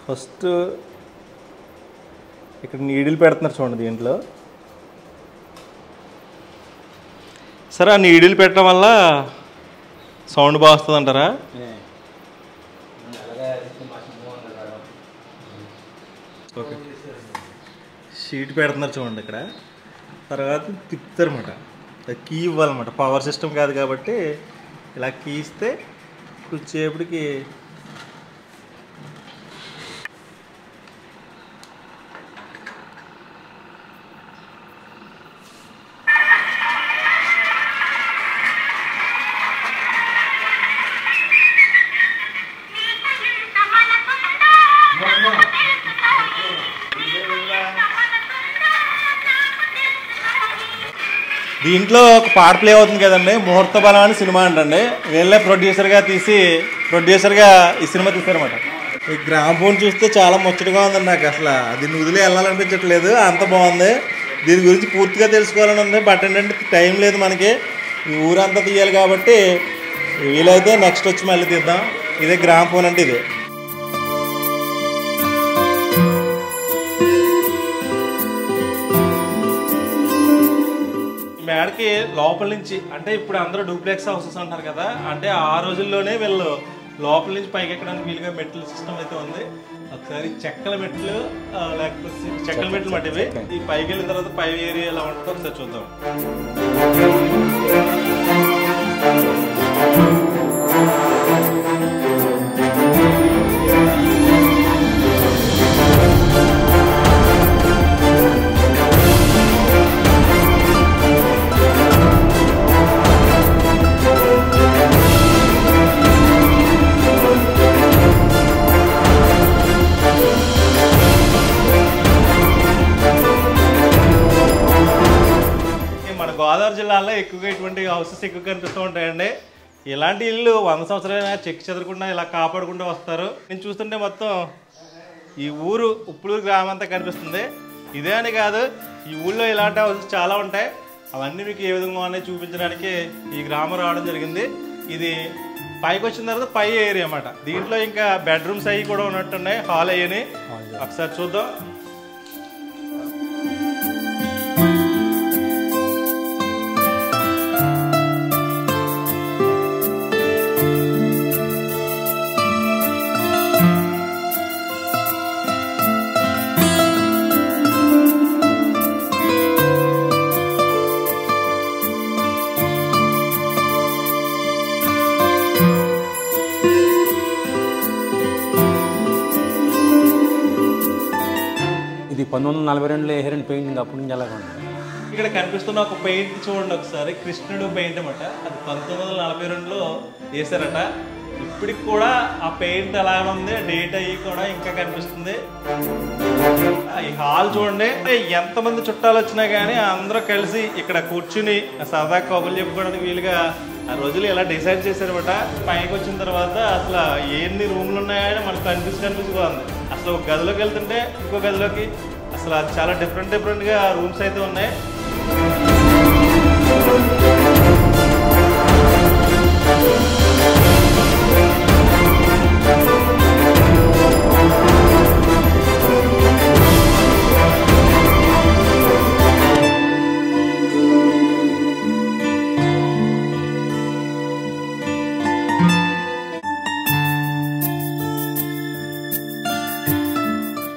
Speaker 2: ఫస్ట్ ఇక్కడ నీడిల్ పెడుతున్నారు చూడండి దీంట్లో. సరే, ఆ నీడిల్ పెట్టడం వల్ల సౌండ్ బాగా వస్తుంది అంటారా? ఓకే, షీట్ పెడుతున్నారు చూడండి ఇక్కడ. తర్వాత తిప్పుతారు అన్నమాట. కీ ఇవ్వాలన్నమాట. పవర్ సిస్టమ్ కాదు కాబట్టి ఇలా కీ ఇస్తే కొంచెంసేపటికి దీంట్లో ఒక పాట ప్లే అవుతుంది కదండి. ముహూర్త బలం అని సినిమా అంటండి. వీళ్ళే ప్రొడ్యూసర్గా ఈ సినిమా తీశారన్నమాట. ఈ గ్రామ్ ఫోన్ చూస్తే చాలా ముచ్చటగా ఉందండి నాకు. అసలు దీన్ని వదిలే వెళ్ళాలనిపించట్లేదు, అంత బాగుంది. దీని గురించి పూర్తిగా తెలుసుకోవాలని ఉంది. బట్ ఏంటంటే టైం లేదు మనకి. ఈ ఊరంతా తీయాలి కాబట్టి వీలైతే నెక్స్ట్ వచ్చి మళ్ళీ తీద్దాం. ఇదే గ్రామ్ ఫోన్ అంటే ఇదే. మేడకి లోపల నుంచి, అంటే ఇప్పుడు అందరూ డూప్లెక్స్ హౌసెస్ అంటారు కదా, అంటే ఆ రోజుల్లోనే వీళ్ళు లోపల నుంచి పైకి ఎక్కడానికి వీలుగా మెట్ల సిస్టమ్ అయితే ఉంది. ఒకసారి చెక్కల మెట్లు, లేకపోతే చెక్కల మెట్లు మాట ఇవి. ఈ పైకి వెళ్ళిన తర్వాత పై ఏరియా ఎలా ఉంటుందో ఒకసారి చూద్దాం. గోదావరి జిల్లాలో ఎక్కువగా ఇటువంటి హౌసెస్ ఎక్కువ కనిపిస్తూ ఉంటాయండి. ఇలాంటి ఇల్లు 100 సంవత్సరాలైనా చెక్కి చెదరకుండా ఇలా కాపాడుకుంటూ వస్తారు. నేను చూస్తుంటే మొత్తం ఈ ఊరు ఉప్పులూరు గ్రామం అంతా కనిపిస్తుంది. ఇదే అని కాదు, ఈ ఊళ్ళో ఇలాంటి హౌసెస్ చాలా ఉంటాయి. అవన్నీ మీకు ఏ విధంగా ఉన్నాయో చూపించడానికి ఈ గ్రామం రావడం జరిగింది. ఇది పైకి వచ్చిన తర్వాత పై ఏరియా అన్నమాట. దీంట్లో ఇంకా బెడ్రూమ్స్ అవి కూడా ఉన్నట్టున్నాయి, హాల్ అయ్యని. ఒకసారి చూద్దాం.
Speaker 3: ఇది 1942లో వేసారండి పెయింటింగ్. అప్పటి నుంచి అలాగే ఉంది.
Speaker 2: ఇక్కడ కనిపిస్తున్న ఒక పెయింట్ చూడండి ఒకసారి, కృష్ణుడు పెయింట్ అన్నమాట. అది 1942లో వేసారట. ఇప్పటికి కూడా ఆ పెయింట్ అలాగే ఉంది. డేట్ అయ్యి కూడా ఇంకా కనిపిస్తుంది. ఈ హాల్ చూడండి, ఎంతమంది చుట్టాలు వచ్చినా కానీ అందరూ కలిసి ఇక్కడ కూర్చుని సరదా కబుర్లు చెప్పుకోవడానికి వీలుగా ఆ రోజులు ఇలా డిసైడ్ చేశారన్నమాట. పైకి వచ్చిన తర్వాత అసలు ఎన్ని రూమ్లు ఉన్నాయని మనకు కనిపిస్తుంది. అసలు ఒక గదిలోకి వెళ్తుంటే ఇంకో గదిలోకి అసలు చాలా డిఫరెంట్గా రూమ్స్ అయితే ఉన్నాయి.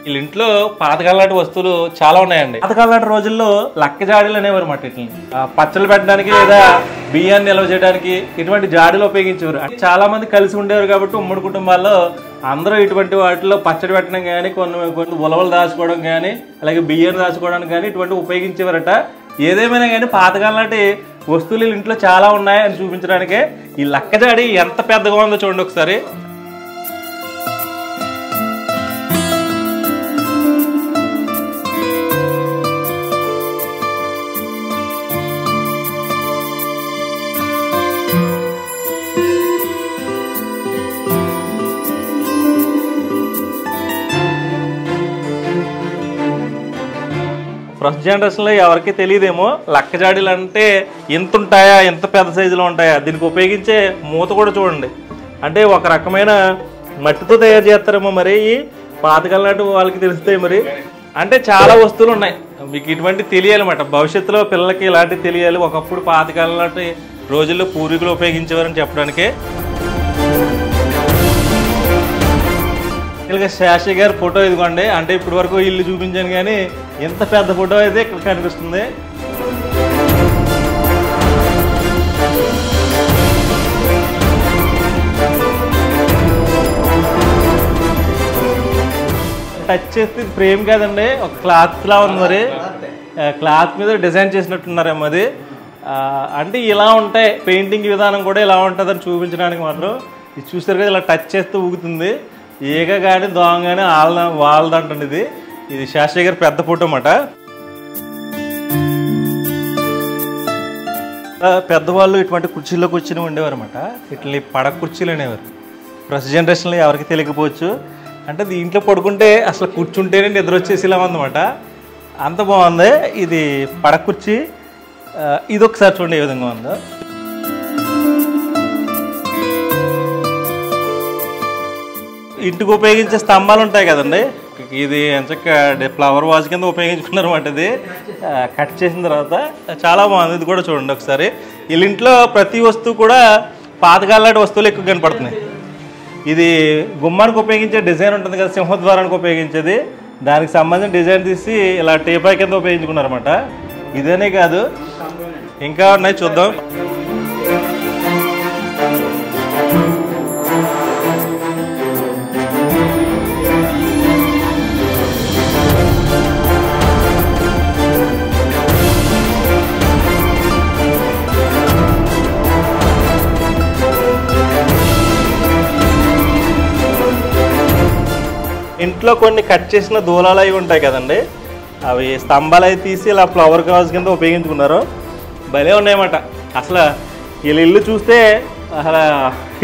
Speaker 2: వీళ్ళ ఇంట్లో పాతకాలనాటి వస్తువులు చాలా ఉన్నాయండి. పాతకాలనాటి రోజుల్లో లక్క జాడీలు అనేవారు మాట. వీటిని పచ్చళ్ళు పెట్టడానికి లేదా బియ్యాన్ని నిల్వ చేయడానికి ఇటువంటి జాడీలు ఉపయోగించేవారు. చాలా మంది కలిసి ఉండేవారు కాబట్టి ఉమ్మడి కుటుంబాల్లో అందరూ ఇటువంటి వాటిలో పచ్చడి పెట్టడం కానీ కొన్ని ఉలవలు దాచుకోవడం కానీ అలాగే బియ్యాన్ని దాచుకోవడానికి కానీ ఇటువంటి ఉపయోగించేవారట. ఏదేమైనా కానీ పాతకాలనాటి వస్తువులు ఇంట్లో చాలా ఉన్నాయి అని చూపించడానికే ఈ లక్క జాడి ఎంత పెద్దగా ఉందో చూడండి ఒకసారి. ఫస్ట్ జనరేషన్లో ఎవరికి తెలియదేమో లక్క జాడీలు అంటే ఎంత ఉంటాయా, ఎంత పెద్ద సైజులో ఉంటాయా. దీనికి ఉపయోగించే మూత కూడా చూడండి. అంటే ఒక రకమైన మట్టితో తయారు చేస్తారేమో మరి. ఈ పాతకాలనాటి వాళ్ళకి తెలుస్తాయి మరి. అంటే చాలా వస్తువులు ఉన్నాయి మీకు ఇటువంటి తెలియాలన్నమాట. భవిష్యత్తులో పిల్లలకి ఇలాంటివి తెలియాలి. ఒకప్పుడు పాతకాలనాటి రోజుల్లో పూర్వీకులు ఉపయోగించేవారని చెప్పడానికే. ఇలాగ శాషి గారి ఫోటో ఇదిగోండి. అంటే ఇప్పటి వరకు ఇల్లు చూపించాను కానీ ఎంత పెద్ద ఫోటో అయితే ఇక్కడ కనిపిస్తుంది. టచ్ చేస్తే ఫ్రేమ్ కాదండి, ఒక క్లాత్ లా ఉంది మరి. క్లాత్ మీద డిజైన్ చేసినట్టున్నారేమో అది. అంటే ఇలా ఉంటాయి పెయింటింగ్ విధానం కూడా ఇలా ఉంటుందని చూపించడానికి మాత్రం. ఇది చూసారు కదా, ఇలా టచ్ చేస్తూ ఊగుతుంది. ఈగ కానీ దోమ కానీ వాళ్ళదంటండి. ఇది శాస్త్రి గారి పెద్ద ఫోటో అన్నమాట. పెద్దవాళ్ళు ఇటువంటి కుర్చీల్లో కూర్చుని ఉండేవారు అనమాట. ఇట్లా పడక కుర్చీలు అనేవారు. ప్రస్తుత జనరేషన్లో ఎవరికి తెలియకపోవచ్చు. అంటే దీంట్లో పడుకుంటే అసలు కూర్చుంటేనే నిద్ర వచ్చేసి ఇలా ఉందన్నమాట. అంత బాగుంది. ఇది పడక కుర్చీ. ఇది ఒకసారి చూడండి ఏ విధంగా ఉందో. ఇంటికి ఉపయోగించే స్తంభాలు ఉంటాయి కదండి, ఇది ఎంచక్క ఫ్లవర్ వాజ్ కింద ఉపయోగించుకున్నారు అన్నమాట. ఇది కట్ చేసిన తర్వాత చాలా బాగుంది. ఇది కూడా చూడండి ఒకసారి. వీళ్ళ ఇంట్లో ప్రతి వస్తువు కూడా పాతకాలనాటి వస్తువులు ఎక్కువ కనపడుతున్నాయి. ఇది గుమ్మానికి ఉపయోగించే డిజైన్ ఉంటుంది కదా, సింహద్వారానికి ఉపయోగించేది. దానికి సంబంధించిన డిజైన్ తీసి ఇలా టేపాయ్ కింద ఉపయోగించుకున్నారు అన్నమాట. ఇదేనే కాదు ఇంకా ఉన్నాయి, చూద్దాం. ఇంట్లో కొన్ని కట్ చేసిన దూలాలు అవి ఉంటాయి కదండి, అవి స్తంభాలు అవి తీసి ఇలా ఫ్లవర్ కాజ్ కింద ఉపయోగించుకున్నారు. భలే ఉన్నాయన్నమాట. అసలు వీళ్ళ ఇల్లు చూస్తే అసలు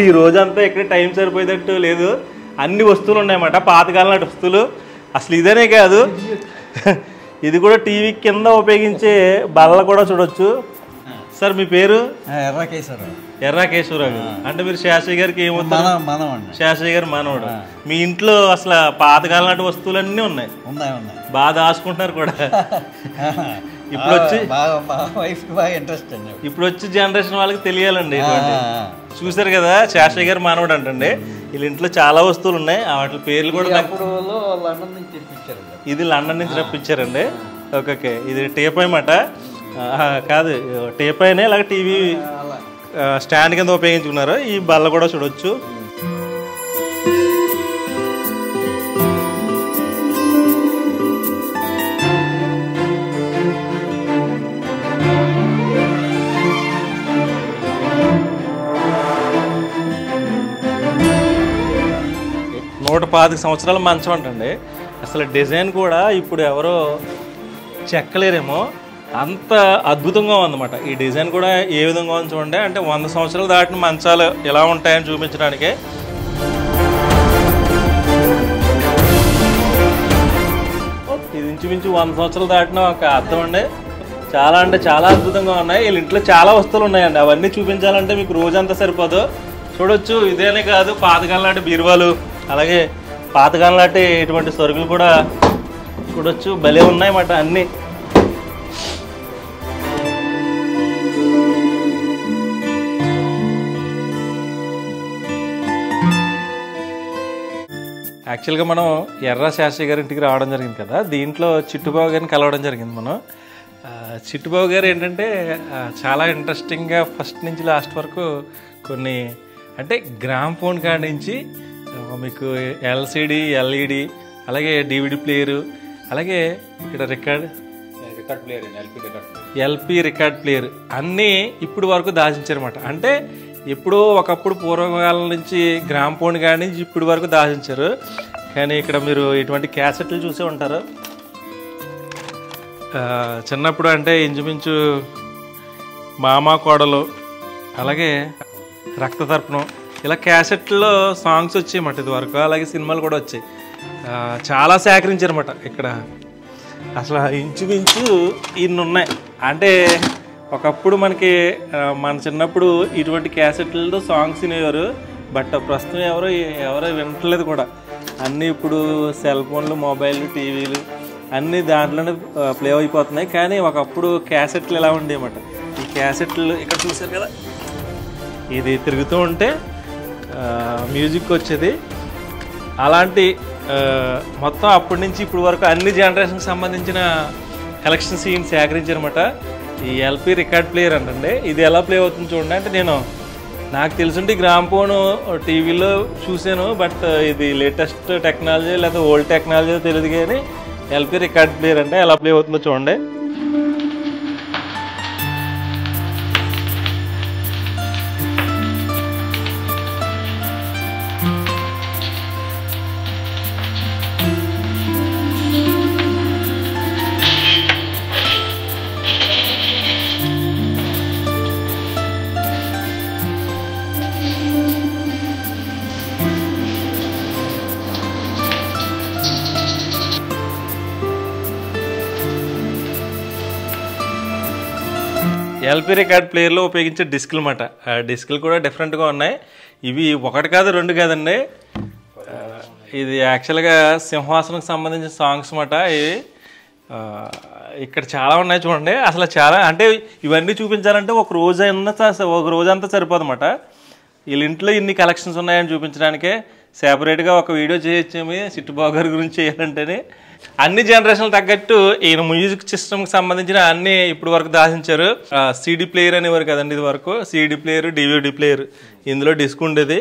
Speaker 2: ఈ రోజంతా ఇక్కడ టైం సరిపోయేటట్టు లేదు. అన్ని వస్తువులు ఉన్నాయన్నమాట, పాతకాలం నాటి వస్తువులు. అసలు ఇదేనే కాదు, ఇది కూడా టీవీ కింద ఉపయోగించే బల్ల కూడా చూడొచ్చు. సార్ మీ పేరు? ఎర్రాకేశ్వరరావు. అంటే మీరు శాస్త్రి గారికి ఏమవుతారు? శాస్త్రి గారు మనవడు. మీ ఇంట్లో అసలు పాతకాలం నాటి వస్తువులన్నీ ఉన్నాయి, బాగా దాచుకుంటున్నారు కూడా. ఇప్పుడు వచ్చి జనరేషన్ వాళ్ళకి తెలియాలండి. చూసారు కదా, శాస్త్రి గారు మానవుడు అంటండి. వీళ్ళ ఇంట్లో చాలా వస్తువులు ఉన్నాయి, వాటి పేర్లు కూడా. ఇది లండన్ నుంచి రప్పించారండి. ఓకే, ఇది టేప్ అన్నమాట. కాదు, టేప్ అయినా ఇలాగ టీవీ స్టాండ్ కింద ఉపయోగించుకున్నారు. ఈ బల్ల కూడా చూడొచ్చు. నూట 25 సంవత్సరాల మంచం అంటండి. అసలు డిజైన్ కూడా ఇప్పుడు ఎవరో చెక్కలేరేమో, అంత అద్భుతంగా ఉందన్నమాట. ఈ డిజైన్ కూడా ఏ విధంగా ఉంది చూడండి. అంటే 100 సంవత్సరాలు దాటిన మంచాలు ఎలా ఉంటాయని చూపించడానికే. ఇది ఇంచుమించు 100 సంవత్సరాలు దాటిన ఒక అర్థం అండి. చాలా అంటే చాలా అద్భుతంగా ఉన్నాయి. వీళ్ళ ఇంట్లో చాలా వస్తువులు ఉన్నాయండి. అవన్నీ చూపించాలంటే మీకు రోజంతా సరిపోదు. చూడొచ్చు. ఇదేనే కాదు, పాతకాలం నాటి బీరువాలు, అలాగే పాతకాలం నాటి ఇటువంటి సరుకులు కూడా చూడొచ్చు. భలే ఉన్నాయన్నమాట అన్నీ. యాక్చువల్గా మనం ఎర్ర శాస్త్రి గారి ఇంటికి రావడం జరిగింది కదా. దీంట్లో చిట్టుబాబు గారిని కలవడం జరిగింది మనం. చిట్టుబాబు గారు ఏంటంటే చాలా ఇంట్రెస్టింగ్గా ఫస్ట్ నుంచి లాస్ట్ వరకు కొన్ని అంటే గ్రామ్ ఫోన్ కాడి నుంచి మీకు ఎల్సిడి, ఎల్ఈడి, అలాగే డివిడి ప్లేయరు, అలాగే ఇక్కడ record player, LP record player అన్నీ ఇప్పుడు వరకు దాచించారన్నమాట. అంటే ఎప్పుడో ఒకప్పుడు పూర్వకాలం నుంచి గ్రామ్ ఫోన్ కాడి నుంచి ఇప్పుడు వరకు దాచించారు. కానీ ఇక్కడ మీరు ఇటువంటి క్యాసెట్లు చూసే ఉంటారు. చిన్నప్పుడు అంటే ఇంచుమించు మామ కోడలు, అలాగే రక్తతర్పణం, ఇలా క్యాసెట్లో సాంగ్స్ వచ్చాయన్నమాట ఇది వరకు. అలాగే సినిమాలు కూడా వచ్చాయి. చాలా సేకరించారన్నమాట ఇక్కడ. అసలు ఇంచుమించు ఇన్ని ఉన్నాయి. అంటే ఒకప్పుడు మనకి మన చిన్నప్పుడు ఇటువంటి క్యాసెట్లతో సాంగ్స్ వినేవారు. బట్ ప్రస్తుతం ఎవరో వినట్లేదు కూడా. అన్నీ ఇప్పుడు సెల్ ఫోన్లు, మొబైల్లు, టీవీలు అన్నీ దాంట్లోనే ప్లే అయిపోతున్నాయి. కానీ ఒకప్పుడు క్యాసెట్లు ఎలా ఉండేవన్నమాట. ఈ క్యాసెట్లు ఇక్కడ చూసారు కదా, ఇది తిరుగుతూ ఉంటే మ్యూజిక్ వచ్చేది. అలాంటి మొత్తం అప్పటి నుంచి ఇప్పుడు వరకు అన్ని జనరేషన్కి సంబంధించిన కలెక్షన్ సీన్ సేకరించారన్నమాట. ఈ ఎల్పి రికార్డ్ ప్లేయర్ అంటండి. ఇది ఎలా ప్లే అవుతుంది చూడండి. అంటే నాకు తెలుసుంటే గ్రామ్ ఫోన్ టీవీలో చూశాను. బట్ ఇది లేటెస్ట్ టెక్నాలజీ లేదా ఓల్డ్ టెక్నాలజీ తెలియదు. కానీ ఎల్పి రికార్డ్ ప్లేయర్ అంటే ఎలా ప్లే అవుతుందో చూడండి. ఎల్పి రికార్డ్ ప్లేయర్లో ఉపయోగించే డిస్క్లు అన్నమాట. డిస్క్లు కూడా డిఫరెంట్గా ఉన్నాయి. ఇవి ఒకటి కాదు, రెండు కాదండి. ఇది యాక్చువల్గా సింహాసనంకి సంబంధించిన సాంగ్స్ అన్నమాట. ఇవి ఇక్కడ చాలా ఉన్నాయి చూడండి. అసలు చాలా అంటే ఇవన్నీ చూపించాలంటే ఒక రోజంతా సరిపోదన్నమాట. వీళ్ళ ఇంట్లో ఇన్ని కలెక్షన్స్ ఉన్నాయని చూపించడానికే సెపరేట్గా ఒక వీడియో చేయొచ్చేమి చిట్టుబాబు గారి గురించి చేయాలంటేనే. అన్ని జనరేషన్లు తగ్గట్టు ఈయన మ్యూజిక్ సిస్టమ్కి సంబంధించిన అన్ని ఇప్పుడు వరకు దాచించారు. సీడీ ప్లేయర్ అనేవారు కదండి ఇది వరకు. సీడీ ప్లేయర్, డివిడి ప్లేయర్, ఇందులో డిస్క్ ఉండేది.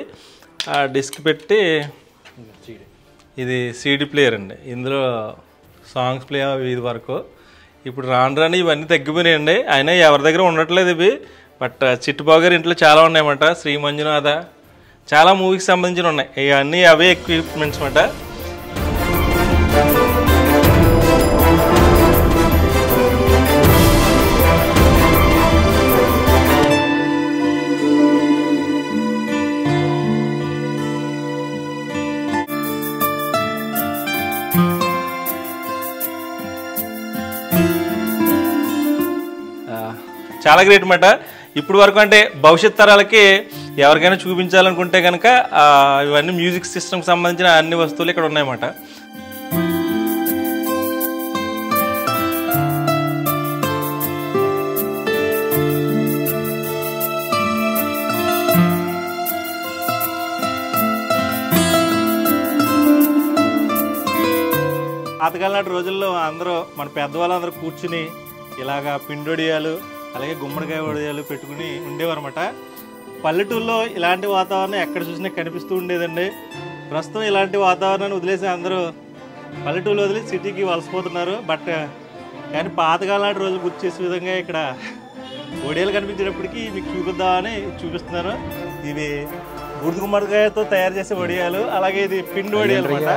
Speaker 2: ఆ డిస్క్ పెట్టి ఇది సీడీ ప్లేయర్ అండి. ఇందులో సాంగ్స్ ప్లే అవి ఇది వరకు. ఇప్పుడు రాను ఇవన్నీ తగ్గిపోయినాయండి. అయినా ఎవరి దగ్గర ఉండట్లేదు ఇవి. బట్ చిట్టుబాబు గారి ఇంట్లో చాలా ఉన్నాయన్నమాట. శ్రీ మంజునాథ చాలా మూవీకి సంబంధించిన ఉన్నాయి. ఇవన్నీ అవే ఎక్విప్మెంట్స్ అన్నమాట. చాలా గ్రేట్ అన్నమాట. ఇప్పుడు వరకు అంటే భవిష్యత్ తరాలకి ఎవరికైనా చూపించాలనుకుంటే కనుక ఇవన్నీ మ్యూజిక్ సిస్టమ్కి సంబంధించిన అన్ని వస్తువులు ఇక్కడ ఉన్నాయన్నమాట. పాతకాలం నాటి రోజుల్లో అందరూ మన పెద్దవాళ్ళందరూ కూర్చుని ఇలాగా పిండొడియాలు, అలాగే గుమ్మడికాయ వడియాలు పెట్టుకుని ఉండేవారు అన్నమాట. పల్లెటూరులో ఇలాంటి వాతావరణం ఎక్కడ చూసినా కనిపిస్తూ ఉండేదండి. ప్రస్తుతం ఇలాంటి వాతావరణాన్ని వదిలేసి అందరూ పల్లెటూరులో వదిలి సిటీకి వలసపోతున్నారు. బట్ కానీ పాతకాలం నాటి రోజులు గుర్తు చేసే విధంగా ఇక్కడ వడియాలు కనిపించేటప్పటికి మీకు చూపిద్దామని చూపిస్తున్నారు. ఇవి బూడిద గుమ్మడికాయతో తయారు చేసే వడియాలు, అలాగే ఇది పిండి వడియాలు అన్నమాట.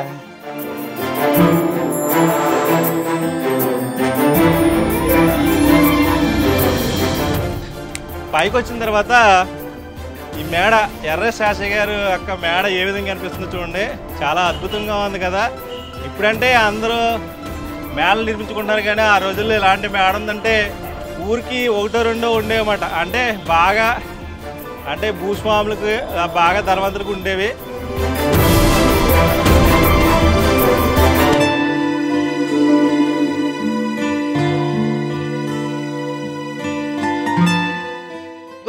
Speaker 2: పైకి వచ్చిన తర్వాత ఈ మేడ ఎర్ర శాస్త్రి గారు యొక్క మేడ ఏ విధంగా అనిపిస్తుందో చూడండి. చాలా అద్భుతంగా ఉంది కదా. ఇప్పుడంటే అందరూ మేడలు నిర్మించుకుంటారు, కానీ ఆ రోజుల్లో ఇలాంటి మేడ ఉందంటే ఊరికి ఒకటో రెండో ఉండేవన్నమాట. అంటే బాగా భూస్వాములకు బాగా ధనవంతులకు ఉండేవి.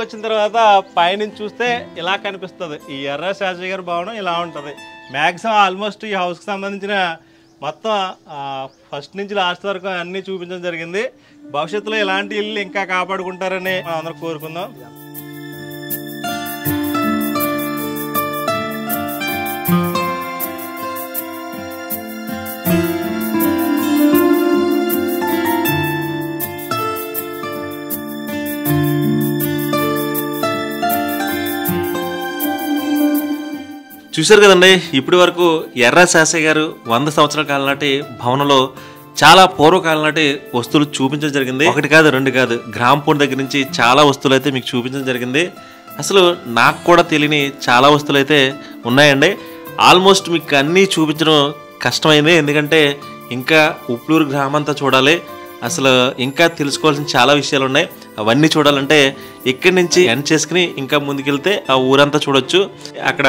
Speaker 2: వచ్చిన తర్వాత పైనుంచి చూస్తే ఇలా కనిపిస్తుంది. ఈ ఎర్ర శాస్త్రి గారి భవనం ఇలా ఉంటుంది. మ్యాక్సిమం ఆల్మోస్ట్ ఈ హౌస్కి సంబంధించిన మొత్తం ఫస్ట్ నుంచి లాస్ట్ వరకు అన్నీ చూపించడం జరిగింది. భవిష్యత్తులో ఇలాంటి ఇల్లు ఇంకా కాపాడుకుంటారని మనం అందరం కోరుకుందాం.
Speaker 1: చూశారు కదండి, ఇప్పటి వరకు ఎర్ర శాస్త్రి గారు 100 సంవత్సరాల కాలం నాటి భవనంలో చాలా పూర్వకాలం నాటి వస్తువులు చూపించడం జరిగింది. ఒకటి కాదు, రెండు కాదు, గ్రామపూర్ దగ్గర నుంచి చాలా వస్తువులు అయితే మీకు చూపించడం జరిగింది. అసలు నాకు కూడా తెలియని చాలా వస్తువులు అయితే ఉన్నాయండి. ఆల్మోస్ట్ మీకు అన్నీ చూపించడం కష్టమైంది, ఎందుకంటే ఇంకా ఉప్లూరు గ్రామంతా చూడాలి. అసలు ఇంకా తెలుసుకోవాల్సిన చాలా విషయాలు ఉన్నాయి. అవన్నీ చూడాలంటే ఇక్కడి నుంచి ఎండ్ చేసుకుని ఇంకా ముందుకెళ్తే ఆ ఊరంతా చూడొచ్చు. అక్కడ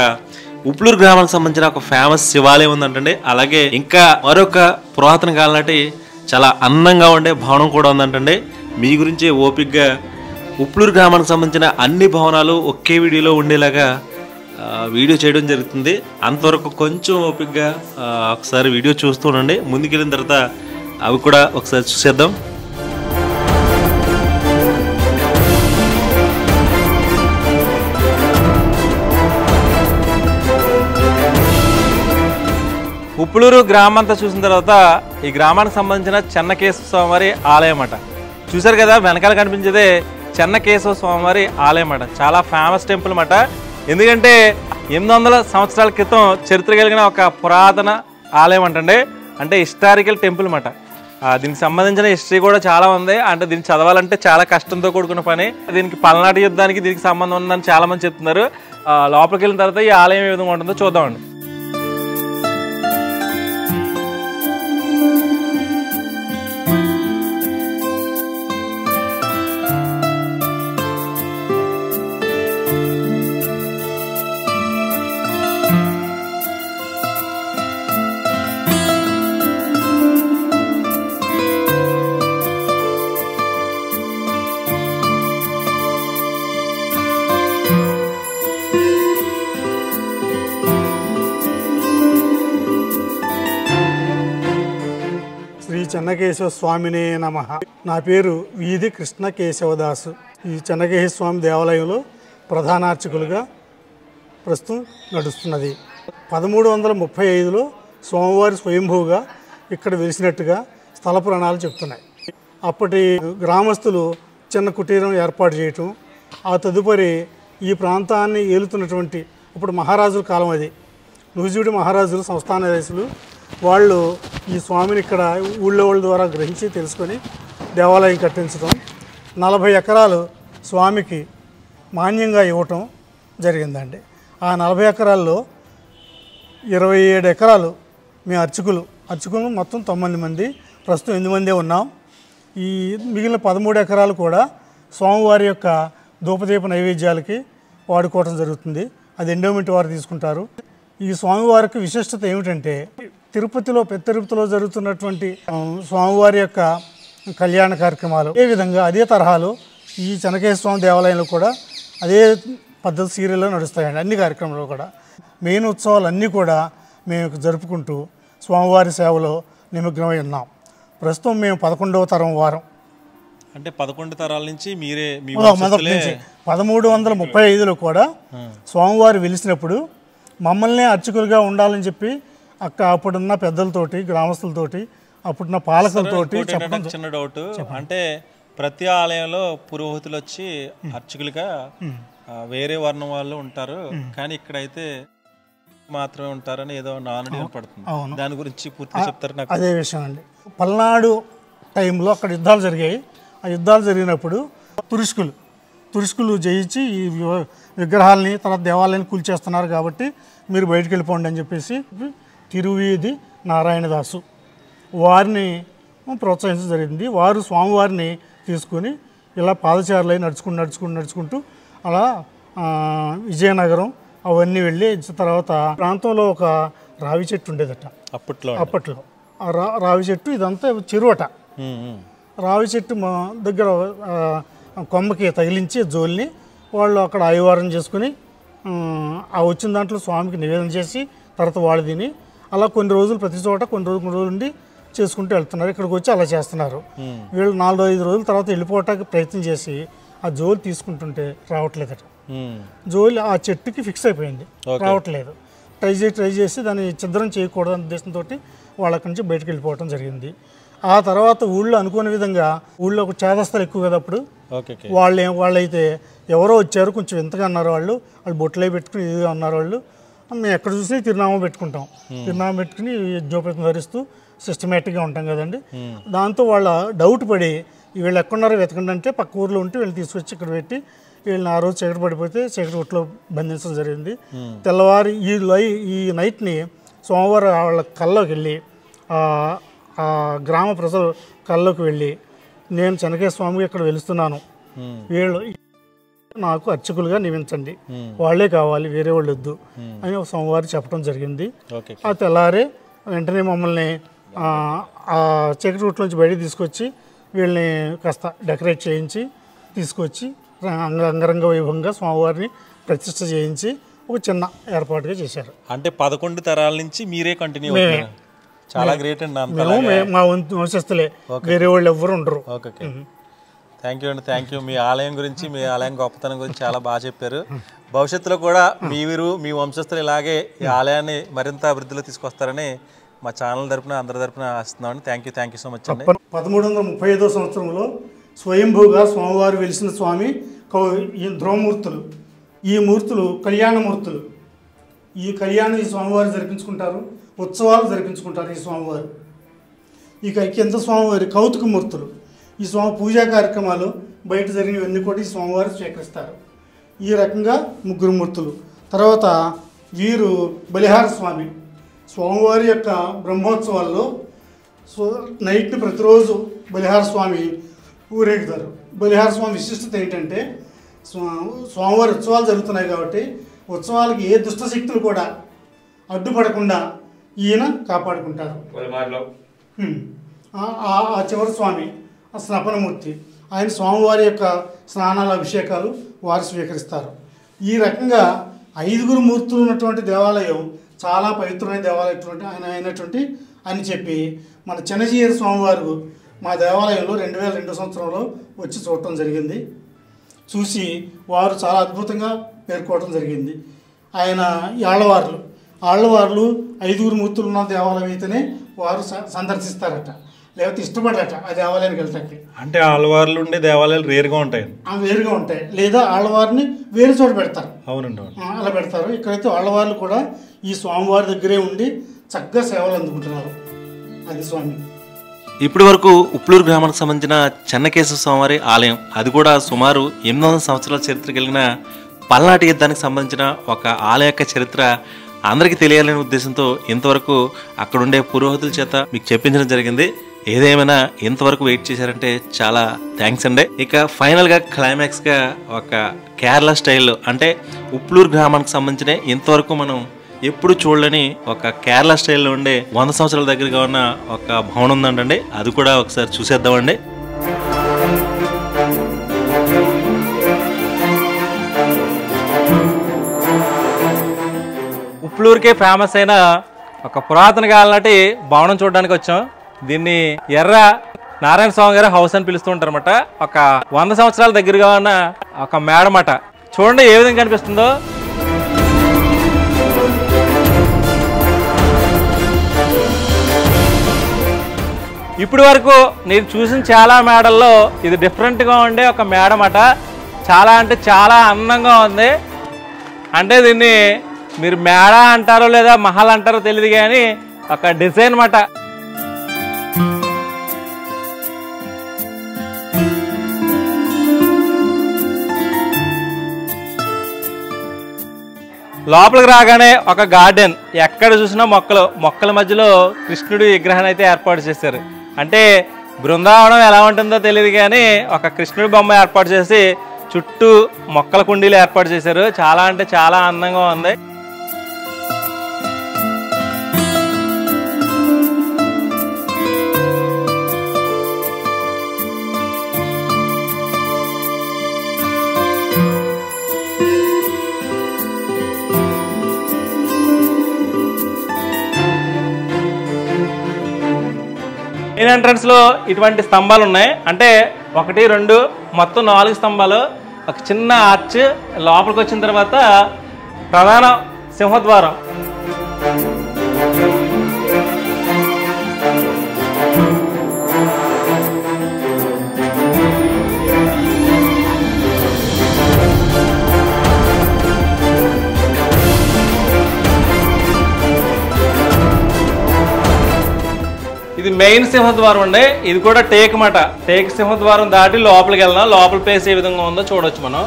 Speaker 1: ఉప్లూరు గ్రామానికి సంబంధించిన ఒక ఫేమస్ శివాలయం ఉందంటండి. అలాగే ఇంకా మరొక పురాతన కాలం నాటి చాలా అందంగా ఉండే భవనం కూడా ఉందంటండి. మీ గురించి ఓపిక్గా ఉప్లూరు గ్రామానికి సంబంధించిన అన్ని భవనాలు ఒకే వీడియోలో ఉండేలాగా వీడియో చేయడం జరుగుతుంది. అంతవరకు కొంచెం ఓపిక్గా ఒకసారి వీడియో చూస్తూ ఉండండి. ముందుకెళ్ళిన తర్వాత అవి కూడా ఒకసారి చూసేద్దాం.
Speaker 2: ఉప్లూరు గ్రామంతా చూసిన తర్వాత ఈ గ్రామానికి సంబంధించిన చెన్నకేశవ స్వామివారి ఆలయం అట. చూశారు కదా, వెనకాల కనిపించేదే చెన్నకేశవ స్వామివారి ఆలయం అట. చాలా ఫేమస్ టెంపుల్ అన్నమాట. ఎందుకంటే 800 సంవత్సరాల క్రితం చరిత్ర కలిగిన ఒక పురాతన ఆలయం అంటండి. అంటే హిస్టారికల్ టెంపుల్ అన్నమాట. దీనికి సంబంధించిన హిస్టరీ కూడా చాలా ఉంది. అంటే దీన్ని చదవాలంటే చాలా కష్టంతో కూడుకున్న పని. దీనికి పల్నాటి యుద్ధానికి దీనికి సంబంధం ఉందని చాలా మంది చెప్తున్నారు. లోపలికి వెళ్ళిన తర్వాత ఈ ఆలయం ఏ విధంగా ఉంటుందో చూద్దామండి.
Speaker 4: చెన్నకేశవ స్వామినే నమః. నా పేరు వీధి కృష్ణ కేశవదాసు. ఈ చెన్నకేశవ స్వామి దేవాలయంలో ప్రధాన అర్చకులుగా ప్రస్తుతం నడుస్తున్నది. 1335లో స్వామివారి స్వయంభూగా ఇక్కడ వెలిసినట్టుగా స్థల పురాణాలు చెప్తున్నాయి. అప్పటి గ్రామస్తులు చిన్న కుటీరం ఏర్పాటు చేయటం, ఆ తదుపరి ఈ ప్రాంతాన్ని ఏలుతున్నటువంటి ఇప్పుడు మహారాజుల కాలం అది, నూజివీడు మహారాజులు సంస్థానాధీశులు వాళ్ళు ఈ స్వామిని ఇక్కడ ఊళ్ళో వాళ్ళ ద్వారా గ్రహించి తెలుసుకొని దేవాలయం కట్టించడం, 40 ఎకరాలు స్వామికి మాన్యంగా ఇవ్వటం జరిగిందండి. ఆ 40 ఎకరాల్లో 27 ఎకరాలు మేము అర్చకులు మొత్తం 9 మంది, ప్రస్తుతం 8 మందే ఉన్నాం. ఈ మిగిలిన 13 ఎకరాలు కూడా స్వామివారి యొక్క ధూపదీప నైవేద్యాలకి వాడుకోవడం జరుగుతుంది. అది ఎండోమెంట్ వారు తీసుకుంటారు. ఈ స్వామివారికి విశిష్టత ఏమిటంటే, పెద్ద తిరుపతిలో జరుగుతున్నటువంటి స్వామివారి యొక్క కళ్యాణ కార్యక్రమాలు ఏ విధంగా అదే తరహాలో ఈ చెన్నకేశవ స్వామి దేవాలయంలో కూడా అదే పద్ధతి సీరియల్లో నడుస్తాయండి. అన్ని కార్యక్రమాలు కూడా మెయిన్ ఉత్సవాలన్నీ కూడా మేము జరుపుకుంటూ స్వామివారి సేవలో నిమగ్నమై ఉన్నాం. ప్రస్తుతం మేము 11వ తరం వారం.
Speaker 2: అంటే 11 తరాల నుంచి మీరే
Speaker 4: 1335లో కూడా స్వామివారు వెలిసినప్పుడు మమ్మల్ని అర్చకులుగా ఉండాలని చెప్పి అప్పుడున్న పెద్దలతోటి, గ్రామస్తులతోటి, అప్పుడున్న పాలకులతోటి చెప్పడం.
Speaker 2: చిన్న డౌట్, అంటే ప్రతి ఆలయంలో పురోహితులు వచ్చి అర్చకులుగా వేరే వర్ణం వాళ్ళు ఉంటారు, కానీ ఇక్కడైతే మాత్రమే ఉంటారని ఏదో నానుడి పడుతుంది. దాని గురించి పూర్తిగా చెప్తారు నాకు.
Speaker 4: అదే విషయం అండి. పల్నాడు టైంలో అక్కడ యుద్ధాలు జరిగాయి. ఆ యుద్ధాలు జరిగినప్పుడు తురుష్కులు తురుష్కులు జయించి ఈ విగ్రహాలని తర్వాత దేవాలయాన్ని కూల్చేస్తున్నారు కాబట్టి మీరు బయటికి వెళ్ళిపోండి అని చెప్పేసి తిరువీధి నారాయణదాసు వారిని ప్రోత్సహించడం జరిగింది. వారు స్వామివారిని తీసుకుని ఇలా పాదచారులై నడుచుకుంటూ అలా విజయనగరం అవన్నీ వెళ్ళి తర్వాత ప్రాంతంలో ఒక రావి చెట్టు ఉండేదట అప్పట్లో. ఆ రావి చెట్టు ఇదంతా చెరువట. రావి చెట్టు మా దగ్గర కొమ్మకి తగిలించి జోలిని వాళ్ళు అక్కడ ఆయువారం చేసుకుని ఆ వచ్చిన దాంట్లో స్వామికి నివేదన చేసి తర్వాత వాళ్ళు తిని అలా కొన్ని రోజులు ప్రతి చోట కొన్ని రోజులు ఉండి చేసుకుంటూ వెళ్తున్నారు. ఇక్కడికి వచ్చి అలా చేస్తున్నారు. వీళ్ళు 4-5 రోజుల తర్వాత వెళ్ళిపోవటానికి ప్రయత్నం చేసి ఆ జోలు తీసుకుంటుంటే రావట్లేదట. జోలి ఆ చెట్టుకి ఫిక్స్ అయిపోయింది, రావట్లేదు. ట్రై చేసి దాన్ని ఛిద్రం చేయకూడదు అనే ఉద్దేశంతో వాళ్ళ నుంచి బయటకు వెళ్ళిపోవడం జరిగింది. ఆ తర్వాత ఊళ్ళో అనుకునే విధంగా ఊళ్ళో ఒక చేదస్తలు ఎక్కువ కదా అప్పుడు. వాళ్ళైతే ఎవరో వచ్చారు కొంచెం వింతగా అన్నారు. వాళ్ళు బొట్లే పెట్టుకుని ఇదిగా ఉన్నారు. వాళ్ళు మేము ఎక్కడ చూసినా తిరునామం పెట్టుకుంటాం. తిరునామం పెట్టుకుని యజ్ఞోపేతం ధరిస్తూ సిస్టమేటిక్గా ఉంటాం కదండి. దాంతో వాళ్ళ డౌట్ పడి వీళ్ళు ఎక్కడున్నారో వెతకండి అంటే పక్క ఊర్లో ఉంటే వీళ్ళు తీసుకొచ్చి ఇక్కడ పెట్టి వీళ్ళని ఆ రోజు చీకటి పడిపోతే చీకటి ఒట్లో బంధించడం జరిగింది. తెల్లవారి ఈ నైట్ని సోమవారం వాళ్ళ కల్లోకి వెళ్ళి ఆ గ్రామ ప్రజల కల్లోకి వెళ్ళి నేను చెన్నకేశ్వర స్వామికి ఇక్కడ వెలుస్తున్నాను, వీళ్ళు నాకు అర్చకులుగా నియమించండి, వాళ్ళే కావాలి వేరే వాళ్ళు వద్దు అని సోమవారం చెప్పడం జరిగింది. ఆ తెల్లారే వెంటనే మమ్మల్ని ఆ చీకటి రూట్లోంచి బయటికి తీసుకొచ్చి వీళ్ళని కాస్త డెకరేట్ చేయించి తీసుకొచ్చి అంగరంగ వైభవంగా స్వామివారిని ప్రతిష్ఠ చేయించి ఒక చిన్న ఏర్పాటుగా చేశారు.
Speaker 2: అంటే 11 తరాల నుంచి మీరే కంటిన్యూ చాలా గ్రేట్ అండి.
Speaker 4: మా వంశస్థులే, వేరే వాళ్ళు ఎవ్వరు ఉండరు.
Speaker 2: ఓకే, థ్యాంక్ యూ అండి, థ్యాంక్ యూ. మీ ఆలయం గురించి, మీ ఆలయం గొప్పతనం గురించి చాలా బాగా చెప్పారు. భవిష్యత్తులో కూడా మీరు మీ వంశస్థులు ఇలాగే ఈ ఆలయాన్ని మరింత అభివృద్ధిలో తీసుకొస్తారని మా ఛానల్ తరపున అందరి తరపున ఆశిస్తున్నామండి. థ్యాంక్ యూ సో మచ్ అండి.
Speaker 4: 1335 సంవత్సరంలో స్వయంభూగా స్వామివారు వెలిసిన స్వామి ఈ ధ్రువమూర్తులు. ఈ మూర్తులు కళ్యాణమూర్తులు. ఈ స్వామివారు జరిపించుకుంటారు, ఉత్సవాలు జరిపించుకుంటారు. ఈ స్వామివారు ఇక కింద స్వామివారి కౌతుక మూర్తులు. ఈ స్వామి పూజా కార్యక్రమాలు బయట జరిగినవన్నీ కూడా ఈ స్వామివారు స్వీకరిస్తారు. ఈ రకంగా 3 మూర్తులు. తర్వాత వీరు బలిహార స్వామి. స్వామివారి యొక్క బ్రహ్మోత్సవాల్లో నైట్ని ప్రతిరోజు బలిహార స్వామి ఊరేగుతారు. బలిహార స్వామి విశిష్టత ఏంటంటే స్వామివారి ఉత్సవాలు జరుగుతున్నాయి కాబట్టి ఉత్సవాలకి ఏ దుష్టశక్తులు కూడా అడ్డుపడకుండా ఈయన కాపాడుకుంటారు. ఆ చివరి స్వామి స్నపనమూర్తి. ఆయన స్వామివారి యొక్క స్నానాల అభిషేకాలు వారు స్వీకరిస్తారు. ఈ రకంగా 5 మూర్తులు ఉన్నటువంటి దేవాలయం చాలా పవిత్రమైన దేవాలయం అయినటువంటి అని చెప్పి మన చిన్నజీయర్ స్వామివారు మా దేవాలయంలో 2002 సంవత్సరంలో వచ్చి చూడటం జరిగింది. చూసి వారు చాలా అద్భుతంగా పేర్కోవడం జరిగింది. ఆయన ఆళ్లవార్లు 5 మూర్తులు ఉన్న దేవాలయం అయితేనే వారు సందర్శిస్తారట, లేకపోతే ఇష్టపడరట ఆ దేవాలయానికి వెళ్తాకి.
Speaker 2: అంటే ఆళ్లవార్లు ఉండే దేవాలయాలు వేరుగా ఉంటాయి,
Speaker 4: లేదా ఆళ్లవారిని వేరే చోట పెడతారు.
Speaker 2: అవునండి,
Speaker 4: అలా పెడతారు. ఇక్కడైతే ఆళ్లవార్లు కూడా ఈ స్వామివారి దగ్గరే ఉండి చక్కగా సేవలు అందుకుంటున్నారు. అది స్వామి.
Speaker 1: ఇప్పటి వరకు ఉప్లూరు గ్రామానికి సంబంధించిన చెన్నకేశ్వర స్వామివారి ఆలయం, అది కూడా సుమారు 800 సంవత్సరాల చరిత్ర కలిగిన పల్నాటి యుద్ధానికి సంబంధించిన ఒక ఆలయ యొక్క చరిత్ర అందరికీ తెలియాలనే ఉద్దేశంతో ఇంతవరకు అక్కడుండే పురోహితుల చేత మీకు చెప్పించడం జరిగింది. ఏదేమైనా ఇంతవరకు వెయిట్ చేశారంటే చాలా థ్యాంక్స్ అండి. ఇక ఫైనల్గా క్లైమాక్స్గా ఒక కేరళ స్టైల్లో, అంటే ఉప్లూరు గ్రామానికి సంబంధించిన ఇంతవరకు మనం ఎప్పుడు చూడలేని ఒక కేరళ స్టైల్లో ఉండే 100 సంవత్సరాల దగ్గరగా ఉన్న ఒక భవనం ఉందండి. అది కూడా ఒకసారి చూసేద్దామండి.
Speaker 2: ఉప్లూరుకే ఫేమస్ అయిన ఒక పురాతన కాలం నాటి భవనం చూడడానికి వచ్చాం. దీన్ని ఎర్ర నారాయణ స్వామి గారి హౌస్ అని పిలుస్తూ ఉంటారు అన్నమాట. ఒక 100 సంవత్సరాల దగ్గరగా ఉన్న ఒక మేడమాట. చూడండి ఏ విధంగా కనిపిస్తుందో. ఇప్పటి వరకు నేను చూసిన చాలా మేడల్లో ఇది డిఫరెంట్గా ఉండే ఒక మేడమాట. చాలా అంటే చాలా అందంగా ఉంది. అంటే దీన్ని మీరు మేడ అంటారో లేదా మహల్ అంటారో తెలియదు, కానీ ఒక డిజైన్ మాట. లోపలికి రాగానే ఒక గార్డెన్, ఎక్కడ చూసినా మొక్కల మధ్యలో కృష్ణుడి విగ్రహాన్ని అయితే ఏర్పాటు చేశారు. అంటే బృందావనం ఎలా ఉంటుందో తెలియదు కానీ ఒక కృష్ణుడి బొమ్మ ఏర్పాటు చేసి చుట్టూ మొక్కల కుండీలు ఏర్పాటు చేశారు. చాలా అంటే చాలా అందంగా ఉంది. మెయిన్ ఎంట్రన్స్ లో ఇటువంటి స్తంభాలు ఉన్నాయి. అంటే 1, 2 మొత్తం 4 స్తంభాలు, ఒక చిన్న ఆర్చ్, లోపలికి వచ్చిన తర్వాత ప్రధాన సింహద్వారం. ఇది మెయిన్ సింహద్వారం అండి. ఇది కూడా టేక్ మాట. టేక్ సింహద్వారం దాటి లోపలికి వెళ్దాం. లోపల ప్లేస్ ఏ విధంగా ఉందో చూడొచ్చు మనం.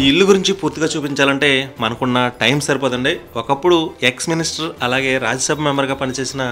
Speaker 1: ఈ ఇల్లు గురించి పూర్తిగా చూపించాలంటే మనకున్న టైం సరిపోదండి. ఒకప్పుడు ఎక్స్ మినిస్టర్ అలాగే రాజ్యసభ మెంబర్గా పనిచేసిన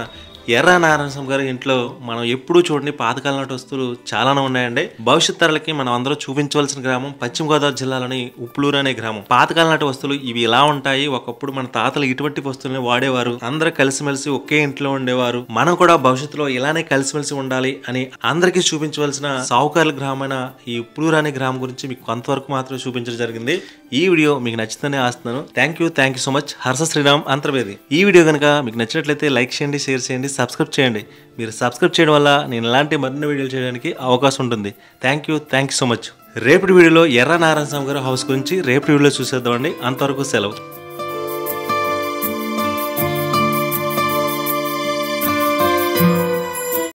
Speaker 1: ఎర్ర నారాయణస్వామి గారి ఇంట్లో మనం ఎప్పుడూ చూడని పాతకాలం నాటి వస్తువులు చాలానే ఉన్నాయండి. భవిష్యత్ తరాలకి మనం అందరూ చూపించవలసిన గ్రామం పశ్చిమ గోదావరి జిల్లాలోని ఉప్పులూరు అనే గ్రామం. పాతకాలం నాటి వస్తువులు ఇవి ఇలా ఉంటాయి. ఒకప్పుడు మన తాతలు ఇటువంటి వస్తువుల్ని వాడేవారు. అందరూ కలిసిమెలిసి ఒకే ఇంట్లో ఉండేవారు. మనం కూడా భవిష్యత్తులో ఇలానే కలిసిమెలిసి ఉండాలి అని అందరికీ చూపించవలసిన సావుకారుల గ్రామమైన ఈ ఉప్పులూరు అనే గ్రామం గురించి మీకు కొంతవరకు మాత్రమే చూపించడం జరిగింది. ఈ వీడియో మీకు నచ్చిందని ఆస్తున్నాను. Thank you so much. Harsha Sriram Antarvedi. ఈ వీడియో కనుక మీకు నచ్చినట్లయితే లైక్ చేయండి, షేర్ చేయండి, సబ్స్క్రైబ్ చేయండి. మీరు సబ్స్క్రైబ్ చేయడం వల్ల నేను ఇలాంటి మరిన్ని వీడియోలు చేయడానికి అవకాశం ఉంటుంది. Thank you so much. రేపటి వీడియోలో ఎర్ర నారాయణస్వామి గారి హౌస్ గురించి రేపటి వీడియోలో చూసేద్దామండి. అంతవరకు సెలవు.